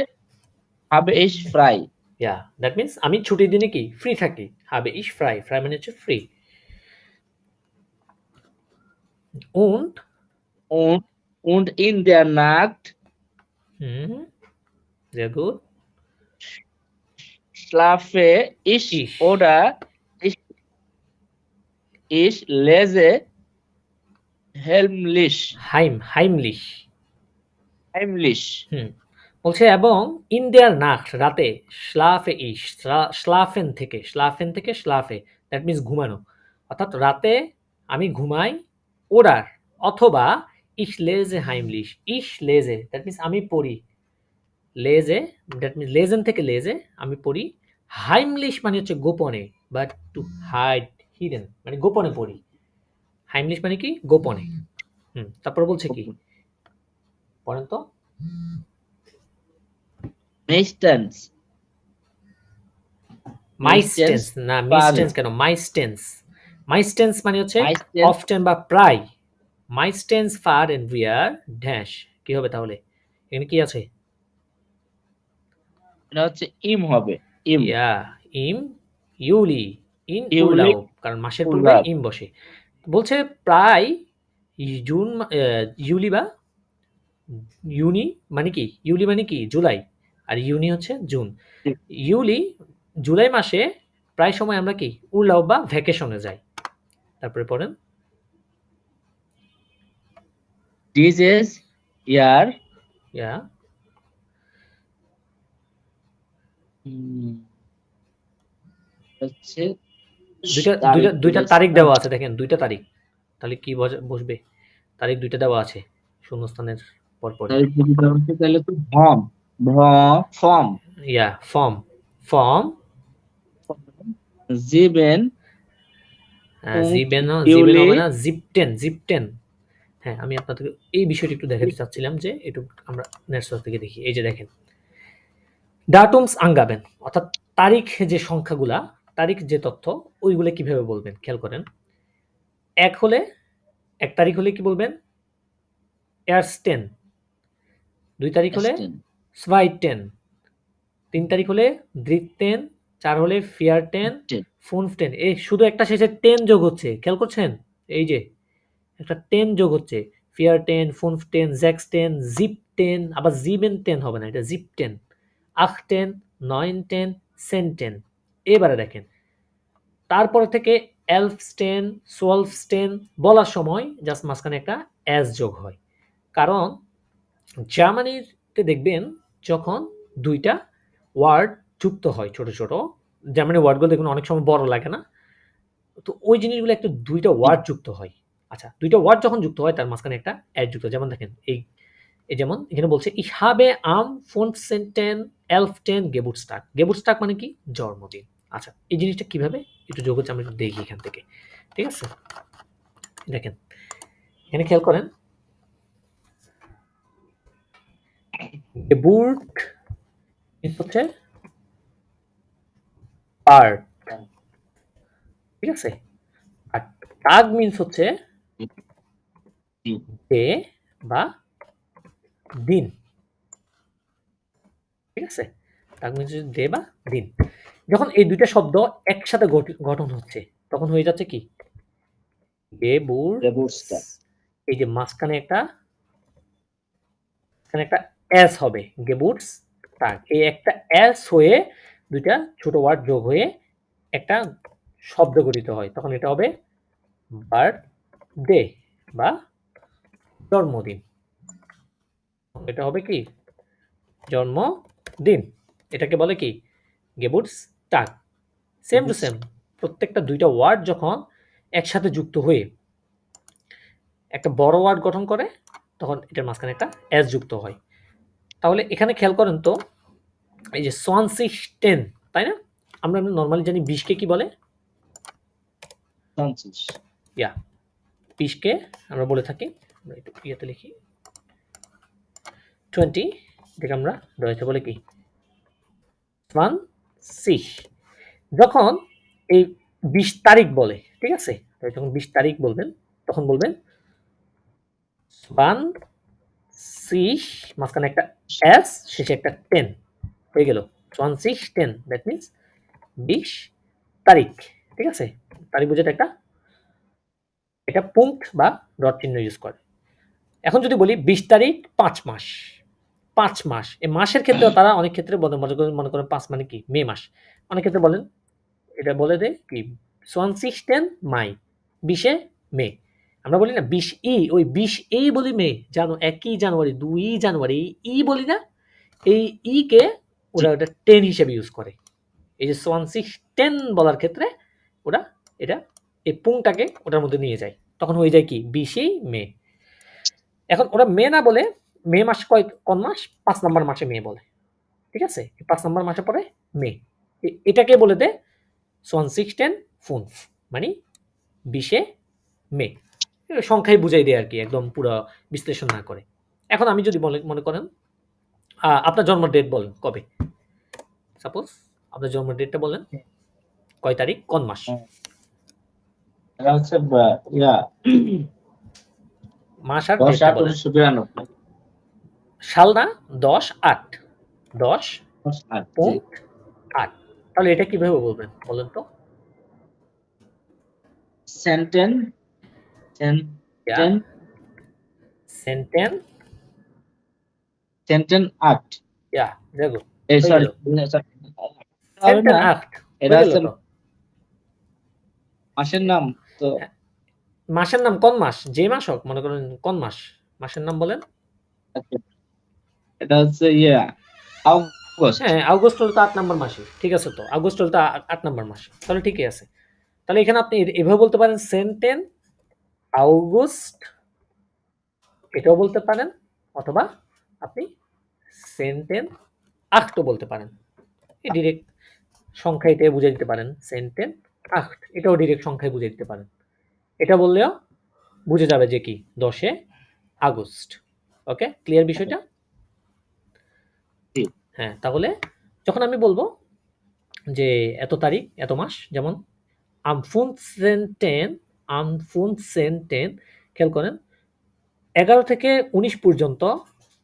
habe ich frei ja, that means আমি ছুটির দিনে কি ফ্রি থাকি। habe ich frei, frei মানে হচ্ছে free. Und und in der Nacht hmm, sehr gut, schlafe ich ich, oder ich lese heimlich. heimlich, Heimlich. হুম, বলছে এবং in der Nacht রাতে schlafe ich, schlafen থেকে schlafe, that means ঘুমানো, অর্থাৎ রাতে আমি ঘুমাই, oder অথবা ich lese heimlich, ich lese, that means আমি পড়ি, লেজে, দ্যাট মিনস লেজেন থেকে লেজে আমি পড়ি। হাইমলিশ মানে হচ্ছে গোপনে, বাট টু হাইড, হিডেন মানে গোপনে পড়ি। হাইমলিশ মানে কি গোপনে। তারপর বলছে কি পড়েন তো। Meistens. মাইস্টেন্স না, মিস্টেন্স কেন, মাইস্টেন্স। মাইস্টেন্স মানে হচ্ছে Meistens. অফটেন বা প্রায়। মাইস্টেন্স ফার এন্ড উইয়ার ড্যাশ, কি হবে তাহলে এখানে কি আছে? এটা হচ্ছে ইম হবে। ইম। ইয়া, ইম ইউলি, ইন ইউলি উরলাউব, কারণ মাসের পূর্বে উল্লাভ। ইম বসে। বলছে প্রায় জুন, ইউলি বা ইউনি মানে কি, ইউলি মানে কি জুলাই, আর ইউনি হচ্ছে জুন। ইউলি জুলাই মাসে প্রায় সময় আমরা কি উড়লাও বা ভ্যাকেশনে যাই। তারপরে পড়েন Dieses Jahr ইয়া, উম, হচ্ছে দুইটা তারিখ দুইটা দুইটা বুঝাইছে তারিখ না? দেওয়া আছে, দেখেন দুইটা তারিখ, তাহলে কি বসবে, তারিখ দুইটা দেওয়া আছে শূন্যস্থানের পরপরই। তারিখ যদি দেওয়া হচ্ছে তাহলে তো ভ্রম ফর্ম ইয়া, ফর্ম ফর্ম, জিবেন জিবেন জিবেন ইউলি হবে না, জিপটেন। হ্যাঁ, আমি আপনাদেরকে এই বিষয়টি একটু দেখাতে চাচ্ছিলাম যে একটু আমরা নেটস থেকে দেখি। এই যে দেখেন ডাটুমস আঙ্গাবেন, অর্থাৎ তারিখ যে সংখ্যাগুলা, তারিখ যে তথ্য ওইগুলো কিভাবে বলবেন খেয়াল করেন। এক হলে, এক তারিখ হলে কি বলবেন এয়ারস্টেন, ২ তারিখ হলে এস্টেন সোয়াইটেন, ৩ তারিখ হলে দ্রিতেন, ৪ হলে ফিয়ারটেন, ফুনফটেন। এই শুধু একটা শেষে টেন যোগ হচ্ছে, খেয়াল করছেন? এই যে একটা টেন যোগ হচ্ছে, ফিয়ারটেন, ফুনফটেন, জ্যাক্সটেন, জিপটেন, আবার জিবেনটেন হবে না, এটা জিপটেন, আখটেন, নয়েনটেন, সেন্টেন। এবারে দেখেন তারপরে থেকে এলফস্টেন, সোয়ালফস্টেন বলার সময় জাস্ট মাঝখানে একটা অ্যাস যোগ হয়, কারণ জার্মানিতে দেখবেন যখন দুইটা ওয়ার্ড যুক্ত হয় ছোট ছোট, জার্মানি ওয়ার্ডগুলো দেখবেন অনেক সময় বড় লাগে না, তো ওই জিনিসগুলো একটু দুইটা ওয়ার্ড যুক্ত হয়। আচ্ছা, দুইটা ওয়ার্ড যখন যুক্ত হয় তার মাঝখানে একটা অ্যাড যুক্ত হয়। যেমন দেখেন এই এই যেমন এখানে বলছে ich habe am 15. 11. Geburtstag। Geburtstag মানে কি? জন্মদিন। আচ্ছা, এই জিনিসটা কিভাবে একটু যোগ হচ্ছে আমরা একটু দেখি এখান থেকে। ঠিক আছে? দেখেন, এখানে খেয়াল করেন, Geburt হচ্ছে বার্থ, ঠিক আছে? আর টাগ মিন্স হচ্ছে ডে বা দিন, ঠিক আছে? টাগ মিন্স হচ্ছে ডে বা দিন। যখন এই দুইটা শব্দ একসাথে গঠন হচ্ছে তখন হয়ে যাচ্ছে কি? Geburtstag। এই যে মাঝখানে একটা এস হবে, গেবুটস টাগ। এই একটা এস হয়ে দুইটা ছোট ওয়ার্ড যোগ হয়ে একটা শব্দ গঠিত হয়, তখন এটা হবে বার্থডে বা জন্মদিন। এটা হবে কি? জন্মদিন। এটাকে বলে কি? গেবুটস টাগ। সেম টু সেম, প্রত্যেকটা দুইটা ওয়ার্ড যখন একসাথে যুক্ত হয়ে একটা বড় ওয়ার্ড গঠন করে তখন এটার মাঝখানে একটা এস যুক্ত হয়। তাহলে এখানে খেয়াল করেন তো, এই যে 2010, তাই না? আমরা নর্মালি জানি 20কে কি বলে? 20। ইয়া, 20কে আমরা বলে থাকি, আমরা একটু ইয়েতে লিখি 20, এটাকে আমরা deutsche বলে কি? 20। যখন এই 20 তারিখ বলে, ঠিক আছে? যখন 20 তারিখ বলবেন তখন বলবেন 20, মাঝখানে একটা এস, শেষে একটা 10 হয়ে গেল 2010। দ্যাট মিন্স 20 তারিখ, ঠিক আছে? তারিখ বোঝাতে এটা পুংক্ট বা ডট চিহ্ন ইউজ করে। এখন যদি বলি 20 তারিখ 5 মাস, 5 মাস, এই মাসের ক্ষেত্রেও তারা অনেক ক্ষেত্রে মনে করেন 5 মানে কি? মে মাস। অনেক ক্ষেত্রে বলেন, এটা বলে দেয় কি? 20 মাই, 20 মে। আমরা বলি না 20 ওই 20 বলি মে, জানো 1 জানুয়ারি, 2 জানুয়ারি, বলি না? এই কে ওরা 10 হিসেবে ইউজ করে। এই যে 2010 বলার ক্ষেত্রে ওরা এটা এই পুংটাকে ওটার মধ্যে নিয়ে যায়, তখন হয়ে যায় কি? 20 মে। এখন ওরা মে না বলে মে মাস কোন মাস? 5 নম্বর মাসে মে বলে, ঠিক আছে? 5 নম্বর মাসে পরে মে। এটাকে বলে দেয় 2010 ফুনফ, মানে 20 মে। সংখ্যায় বুঝাই দেয় আর কি, একদম পুরো বিশ্লেষণ না করে। এখন আমি যদি মনে করেন আপনার জন্ম ডেট বলেন কবে, সাপোজ আপনার জন্ম ডেটটা বলেন, কয় তারিখ কোন মাস? এটা হচ্ছে ইয়া মাস আর 10 ডেটটা 8 বলেন। 1992। সাল না, 10/8, 10 8 জি। পুংক্ট 8। তাহলে এটা কিভাবে বলবেন বলেন তো? সেন্টেন ইয়া, সেন্টেন সেন্টেন, সেন্টেন 8। ইয়া, very good, এই হয়ে সরি, গেল। হবে সেন্টেন না, 8 এটা হয়ে গেল হচ্ছে তো। মাসের নাম তো। হ্যাঁ, মাসের নাম কোন মাস? যে মাস হোক, মনে করেন কোন মাস? মাসের নাম বলেন। আচ্ছা, এটা হচ্ছে আগস্ট। হ্যাঁ, আগস্ট হলো তো 8 নম্বর মাসে। ঠিক আছে তো, আগস্ট হলো তো 8 নম্বর মাসে। তাহলে ঠিকই আছে। তাহলে এখানে আপনি এভাবে বলতে পারেন সেন্টেন আউগুস্ট, এটাও বলতে পারেন, অথবা আপনি সেন্টেন আখটো বলতে পারেন। এই ডিরেক্ট সংখ্যা এটা বুঝে দিতে পারেন, সেন্টেন আখট, এটাও ডিরেক্ট সংখ্যায় বুঝে দিতে পারেন। এটা বললেও বুঝে যাবে যে কি 10 আগস্ট। ওকে, ক্লিয়ার বিষয়টা? জি। হ্যাঁ, তাহলে যখন আমি বলবো যে এত তারিখ এত মাস, যেমন am 15. am 15. খেয়াল করেন 11 থেকে 19 পর্যন্ত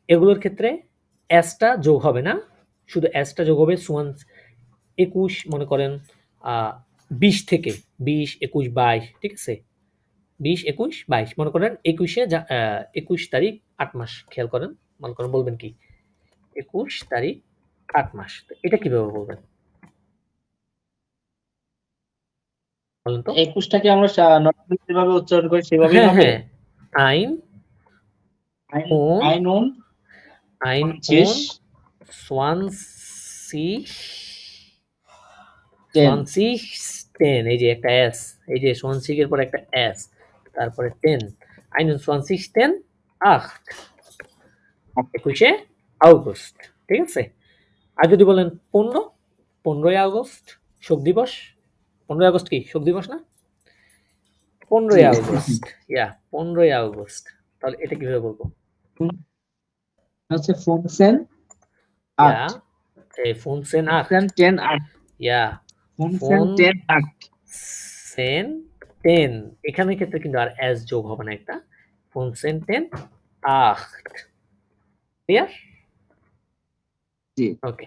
এগুলোর ক্ষেত্রে এসটা যোগ হবে না, শুধু এসটা যোগ হবে 21, মনে করেন 20 থেকে 20, 21, 22, ঠিক আছে? 20, 21, 22, মনে করেন 21 তারিখ 8 মাস। খেয়াল করেন, মনে করেন বলবেন কি 21 তারিখ 8 মাস। তো এটা কিভাবে বলবেন বলেন তো? 21টাকে আমরা নর্মালি যেভাবে উচ্চারণ করি সেভাবেই হ্যাঁ, হবে। হ্যাঁ, আইন und, আইন উন ein 20 und 20, 10। 20, 10, এই যে একটা এস, এই যে 20 এর পর একটা এস, তারপরে 10, 21, 10, 8, 21শে আগস্ট, ঠিক আছে? আর যদি বলেন 15ই আগস্ট শোক দিবস। 15ই আগস্ট কি শোক দিবস না? 15ই জি আগস্ট, 15ই আগস্ট। তাহলে এটা কিভাবে বলবো? হচ্ছে ফোনসেন ইয়া, আট ফোনসেন আcht, ফোনসেন 10 আট ইয়া, ফোনসেন 10 আট ফোনসেন 10, এখানের ক্ষেত্রে কিন্তু আর এস যোগ হবে না একটা। ফোনসেন 10 acht, clear? G okay,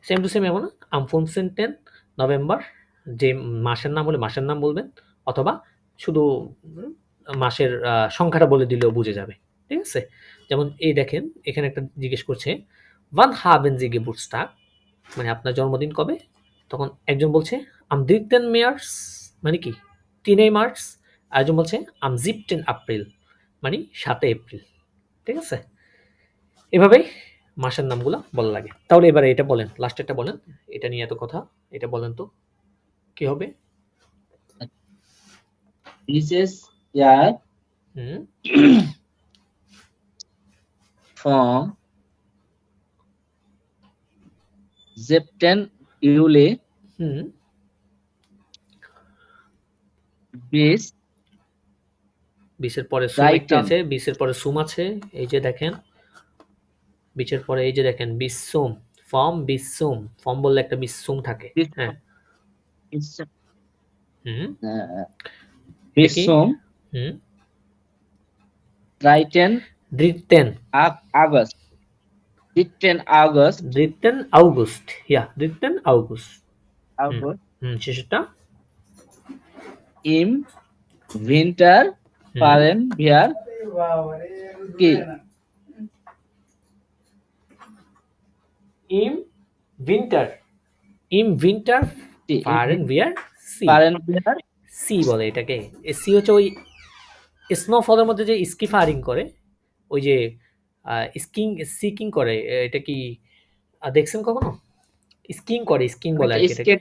same to same এমন আম ফোনসেন 10 নভেম্বর, যে মাসের নাম হলে মাসের নাম বলবেন, অথবা শুধু মাসের সংখ্যাটা বলে দিলেও বুঝে যাবে, ঠিক আছে? যেমন এই দেখেন এখানে একটা জিজ্ঞেস করছে ওয়ান হাবেন জি গেবুটসটাগ, মানে আপনার জন্মদিন কবে? তখন একজন বলছে আম 3. মেয়ার্স, মানে কি 3 মার্চ, আরেকজন বলছে আম 17 এপ্রিল, মানে 7 এপ্রিল, ঠিক আছে? এভাবেই মাসের নামগুলো বলা লাগে। তাহলে এবারে এটা বলেন, লাস্টেরটা বলেন, এটা নিয়ে এত কথা, এটা বলেন তো কি হবে? dieses Jahr হুম, vom 7. Juli হুম, bis 20 এর পরে সুম একটা 13. আছে, 20 এর পরে সুম আছে, এই যে দেখেন 20 এর পরে এই যে দেখেন বিসুম, ফর্ম বিসুম, ফর্ম বললে একটা বিসুম থাকে, Bis, হ্যাঁ। bis, হুম, এটা bis কি? zum হুম, 13. দ্রিতেন, August. 13. August. দ্রিতেন আউগুস্ট, দ্রিতেন আউগুস্ট। হুম, August হুম, শেষেরটা? im Winter হুম, fahren wir কি ইম উইন্টার, ইম উইন্টার কি ফারেন বিয়ার সি, fahren wir সি বলে এটাকে। সি হচ্ছে ওই স্নোফলের মধ্যে যে স্কি ফায়ারিং করে, ওই যে স্কিং সিকিং করে, এটা কি দেখছেন কখনো? স্কিং করে, স্কিং বলে অনেকটা আর কি এটাকে। স্কেট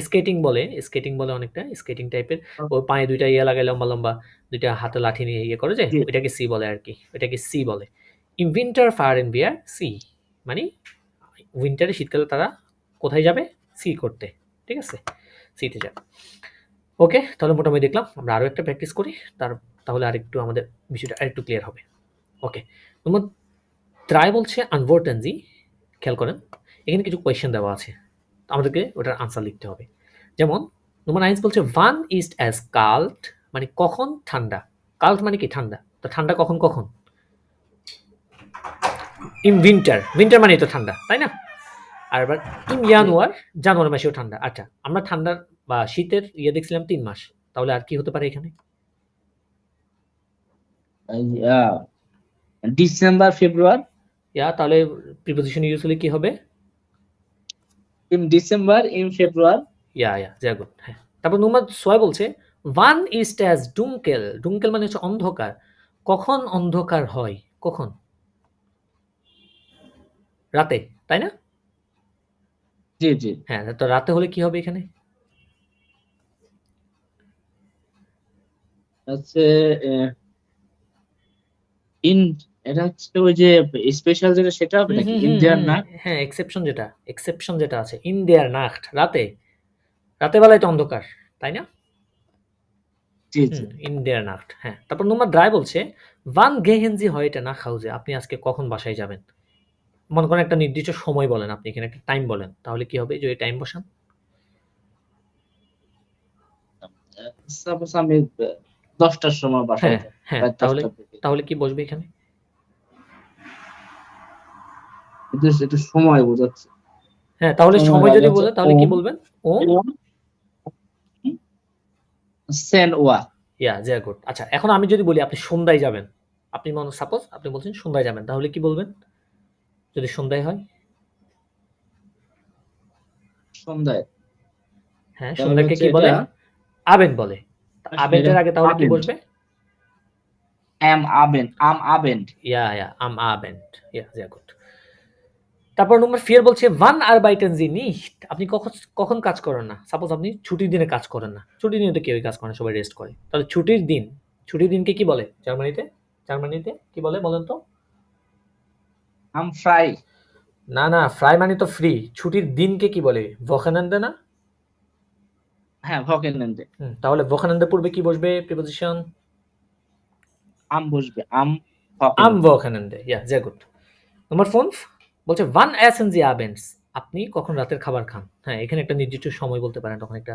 স্কেটিং বলে, স্কেটিং বলে অনেকটা, স্কেটিং টাইপের। ওই পায়ে ২ টা ইয়ে লাগায় লম্বা, লম্বা ২ টা হাতে লাঠি নিয়ে ইয়ে করে যে, জি ওইটাকে সি বলে আরকি। ওইটাকে সি বলে। ইন উইন্টার ফায়ার এন্ড বিয়ার সি, মানে উইন্টারে শীতকালে তারা কোথায় যাবে? সি করতে। ঠিক আছে? সিতে যাবে। ওকে, তাহলে মোটামুটি দেখলাম। আমরা আরো একটা প্র্যাকটিস করি। তাহলে আরেকটু আমাদের বিষয়টা আরেকটু ক্লিয়ার হবে। ওকে। নম্বর 3 বলছে antworten Sie, খেয়াল করেন। এখানে কিছু কোয়েশ্চেন দেওয়া আছে। আমাদেরকে ওটার আনসার লিখতে হবে। যেমন নম্বর 9 বলছে wann ist es kalt, মানে কখন ঠান্ডা? কাল্ট মানে কি ঠান্ডা। তো ঠান্ডা কখন কখন? ইন উইন্টার, উইন্টার মানেই তো ঠান্ডা, তাই না? আর এবার ইন জি জানুয়ার, জানুয়ারি মাসেও ঠান্ডা। আচ্ছা, আমরা ঠান্ডার বা শীতের ইয়ে দেখছিলাম 3 মাস। তাহলে আর কি হতে পারে এখানে? ডিসেম্বর ফেব্রুয়ার তাহলে প্রিপোজিশন ইউজ হলে কি হবে? ইন ডিসেম্বর ইন ফেব্রুয়ার sehr gut, হ্যাঁ। তারপর নম্বর 6 বলছে wann ist es dunkel, dunkel মানে হচ্ছে অন্ধকার। কখন অন্ধকার হয়? কখন? রাতে, তাই না? জি জি হ্যাঁ, তো রাতে হলে কি হবে এখানে? হচ্ছে ইন এটা হচ্ছে ওই যে স্পেশাল যেটা সেটা হবে হুম, নাকি হুম, হুম, ইন্ডিয়ান হুম। না হ্যাঁ, এক্সেপশন যেটা আছে in der Nacht, রাতে। রাতের বেলায় তো অন্ধকার, তাই না? জি জি হুম, in der Nacht, হ্যাঁ। তারপর নম্বর 3 বলছে wann gehen Sie heute nach Hause, আপনি আজকে কখন বাসায় যাবেন? মনে করেন একটা নির্দিষ্ট সময় বলেন, আপনি এখানে একটা টাইম বলেন। তাহলে কি হবে? যদি টাইম বসান? সাপোজ আমি 10টার সময় বাসায় হ্যাঁ, যাব হ্যাঁ। রাত তাহলে 10টা থেকে তাহলে কি বসবে এখানে? এটা এটা সময় বোঝাচ্ছে হ্যাঁ, তাহলে সময় সময় লাগে যদি হচ্ছে বলে তাহলে কি ওম বলবেন? ওম? ওম সেন ওয়া sehr gut. আচ্ছা, এখন আমি যদি বলি আপনি সন্ধ্যায় যাবেন। আপনি সাপোজ আপনি বলছেন সন্ধ্যায় যাবেন। তাহলে কি বলবেন? যদি সন্ধ্যায় হয়? সন্ধ্যায় হ্যাঁ, তাহলে সন্ধ্যাকে হচ্ছে কি এটা বলে? Abend বলে। আসলে Abend এটা এর আগে তাহলে কি আবেন্ড বসবে? আম আবেন্ড am Abend. Sehr gut. তারপর নম্বর 4 বলছে wann arbeiten Sie nicht, আপনি কখন কখন কাজ করেন না? সাপোজ আপনি ছুটির দিনে কাজ করেন না। ছুটির দিনে তো কেউই কাজ করে না, সবাই রেস্ট করে। তাহলে ছুটির দিন, ছুটির দিনকে কি বলে জার্মানিতে? জার্মানিতে কি বলে বলেন তো? আম ফ্রাই। না, না, ফ্রাই মানে তো ফ্রি। ছুটির দিনকে কি বলে? Wochenende না? হ্যাঁ, ভকেনল্যান্ডে। তাহলে Wochenende পূর্বে কি বসবে প্রিপোজিশন? আম বসবে, আম Am ভকেনল্যান্ডে। Wochenende। Yeah, sehr gut. Nummer 5 বলছে wann essen Sie abends? আপনি কখন রাতের খাবার খান? হ্যাঁ, এখানে একটা নির্দিষ্ট সময় বলতে পারেন, তখন একটা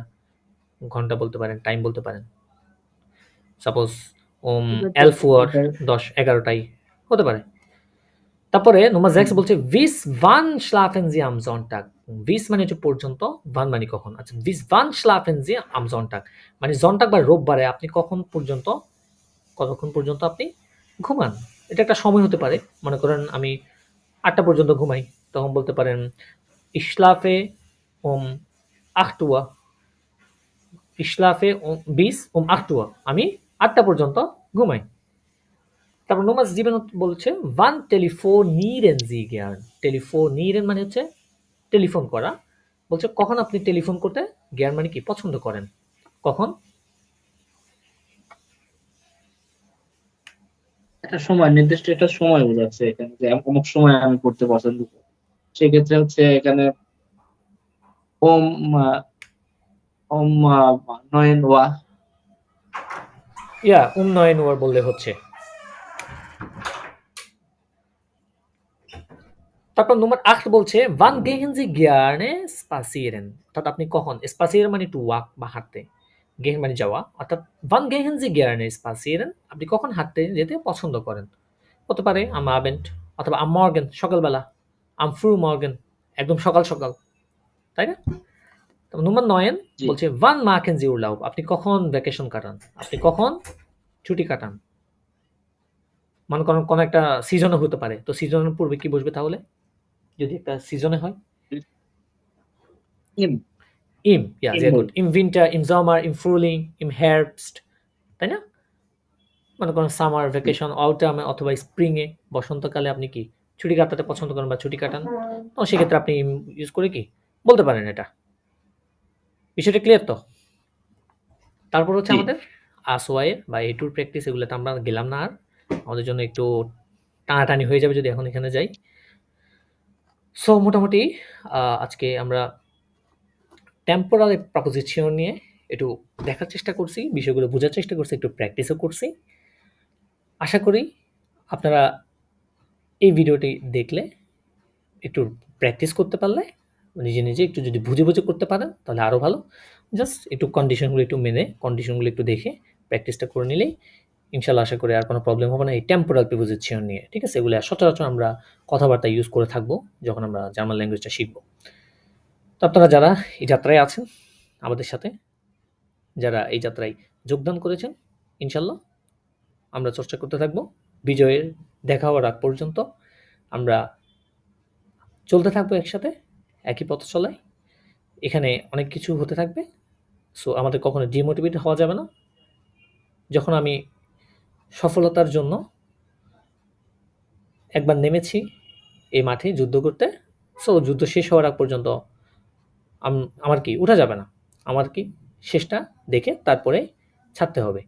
ঘন্টা বলতে পারেন, টাইম বলতে পারেন। সাপোজ এটা তো 11 Uhr, এটা 10, 11 টায় হতে পারে। তারপরে নম্বর 6 হুম, বলছে bis wann schlafen Sie am Sonntag? bis মানে হচ্ছে পর্যন্ত, wann মানে কখন। আচ্ছা, bis wann schlafen Sie am Sonntag? মানে জন্টাক বা রোববারে আপনি কখন পর্যন্ত, কতক্ষণ পর্যন্ত আপনি ঘুমান। এটা একটা সময় হতে পারে। মনে করেন আমি 8টা পর্যন্ত ঘুমাই। তখন বলতে পারেন ich schlafe um 8 Uhr. Ich schlafe bis um 8 Uhr. আমি 8টা পর্যন্ত ঘুমাই। তারপর নোমাস জীবন বলছে wann telefonieren Sie gern? telefonieren মানে হচ্ছে টেলিফোন করা। বলছে কখন আপনি টেলিফোন করতে জ্ঞান মানে কি পছন্দ করেন? কখন? একটা সময়, নির্দিষ্ট একটা সময় বোঝাচ্ছে এখানে, যে অমুক সময় আমি করতে পছন্দ করি। সেক্ষেত্রে হচ্ছে এখানে ওম ওম 9 ওয়া। ইয়া 9 Uhr বললে হচ্ছে। তারপর নম্বর 8 বলছে wann gehen Sie gerne spazieren? অর্থাৎ আপনি কখন, spazieren মানে টু ওয়াক বা হাঁটতে, gehen মানে যাওয়া, অর্থাৎ wann gehen Sie gerne spazieren? আপনি কখন হাঁটতে যেতে পছন্দ করেন? হতে পারে am Abend অথবা am Morgen সকালবেলা, am früh Morgen একদম সকাল সকাল, তাই না? নম্বর 9 জি। বলছে wann machen Sie Urlaub? আপনি কখন ভ্যাকেশন কাটান? আপনি কখন ছুটি কাটান? মনে করেন কোনো একটা সিজনে হতে পারে, তো সিজনের পূর্বে কি বসবে তাহলে, যদি একটা সিজনে হয়? ইম Ja, ইম sehr বল। gut. Im Winter, im Sommer, im Frühling, im Herbst, তাই না? মনে করেন সামার জি। ভ্যাকেশন, অটামে অথবা স্প্রিং এ, বসন্তকালে আপনি কি ছুটি কাটাতে পছন্দ করেন বা ছুটি কাটান? তো সেক্ষেত্রে আপনি ইউজ করে কি বলতে পারেন এটা। বিষয়টা ক্লিয়ার তো? তারপর হচ্ছে জি। আমাদের আসওয়াইয়ের বা এ টুর প্র্যাকটিস, এগুলোতে আমরা গেলাম না আর। আমাদের জন্য একটু টানাটানি হয়ে যাবে যদি এখন এখানে যাই। সো মোটামুটি আজকে আমরা টেম্পোরাল প্রপোজিশন নিয়ে একটু দেখার চেষ্টা করছি, বিষয়গুলো বোঝার চেষ্টা করছি, একটু প্র্যাকটিসও করছি। আশা করি আপনারা এই ভিডিওটি দেখলে একটু প্র্যাকটিস করতে পারলে, নিজে, নিজে একটু যদি বুঝে, বুঝে করতে পারেন তাহলে আরও ভালো। জাস্ট একটু কন্ডিশনগুলো একটু মেনে, কন্ডিশনগুলো একটু দেখে প্র্যাকটিসটা করে নিলেই ইনশাআল্লাহ আশা করি আর কোনো প্রবলেম হবে না এই টেম্পোরাল প্রিপোজিশন নিয়ে। ঠিক আছে? এগুলো সচরাচর আমরা কথাবার্তায় ইউজ করে থাকবো যখন আমরা জার্মান ল্যাঙ্গুয়েজটা শিখব। তো আপনারা যারা এই যাত্রায় আছেন আমাদের সাথে, যারা এই যাত্রায় যোগদান করেছেন, ইনশাআল্লাহ আমরা চর্চা করতে থাকবো। বিজয়ের দেখা হওয়ার আগ পর্যন্ত আমরা চলতে থাকবো একসাথে, একই পথ চলায়। এখানে অনেক কিছু হতে থাকবে। সো আমাদের কখনো ডিমোটিভেট হওয়া যাবে না। যখন আমি সফলতার জন্য একবার নেমেছি এই মাঠে যুদ্ধ করতে, সো যুদ্ধ শেষ হওয়ার আগ পর্যন্ত আমার কি উঠা যাবে না। আমার কি শেষটা দেখে তারপরে ছাড়তে হবে।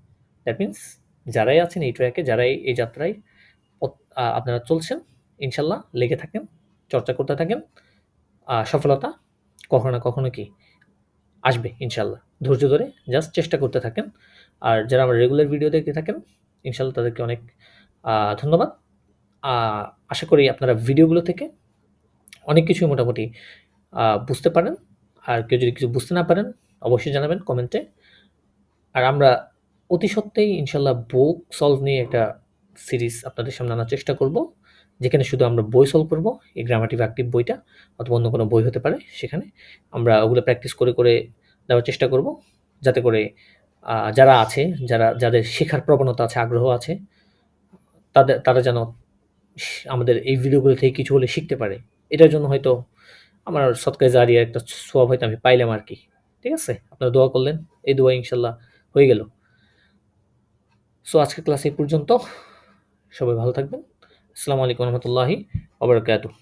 দ্যাট মিনস যারাই আছেন এই ট্র্যাকে, যারাই এই যাত্রায় আপনারা চলছেন, ইনশাল্লাহ লেগে থাকেন, চর্চা করতে থাকেন। সফলতা কখনো না কখনো কি আসবে ইনশাল্লাহ। ধৈর্য ধরে জাস্ট চেষ্টা করতে থাকেন। আর যারা আমার রেগুলার ভিডিও দেখতে থাকেন, ইনশাল্লাহ তাদেরকে অনেক ধন্যবাদ। আ আশা করি আপনারা ভিডিওগুলো থেকে অনেক কিছুই মোটামুটি বুঝতে পারেন। আর কেউ যদি কিছু বুঝতে না পারেন, অবশ্যই জানাবেন কমেন্টে। আর আমরা অতি সত্ত্বই ইনশাল্লাহ বুক সলভ নিয়ে একটা সিরিজ আপনাদের সামনে আনার চেষ্টা করব, যেখানে শুধু আমরা বই সলভ করব, এই গ্রামাটিভ অ্যাক্টিভ বইটা অথবা অন্য কোনো বই হতে পারে। সেখানে আমরা ওগুলো প্র্যাকটিস করে, করে দেওয়ার চেষ্টা করব। যাতে করে যারা আছে, যাদের শেখার প্রবণতা আছে, আগ্রহ আছে, তারা যেন আমাদের এই ভিডিওগুলো থেকে কিছু হলে শিখতে পারে। এটার জন্য হয়তো আমার সদকায়ে জারিয়া একটা সওয়াব হয়তো আমি পাইলাম আরকি। ঠিক আছে? আপনারা দোয়া করলেন। এই দোয়া ইনশাল্লাহ হয়ে গেল। সো আজকের ক্লাস এই পর্যন্ত। সবাই ভালো থাকবেন। আসসালামু আলাইকুম ওয়া রাহমাতুল্লাহি ওয়া বারাকাতুহু।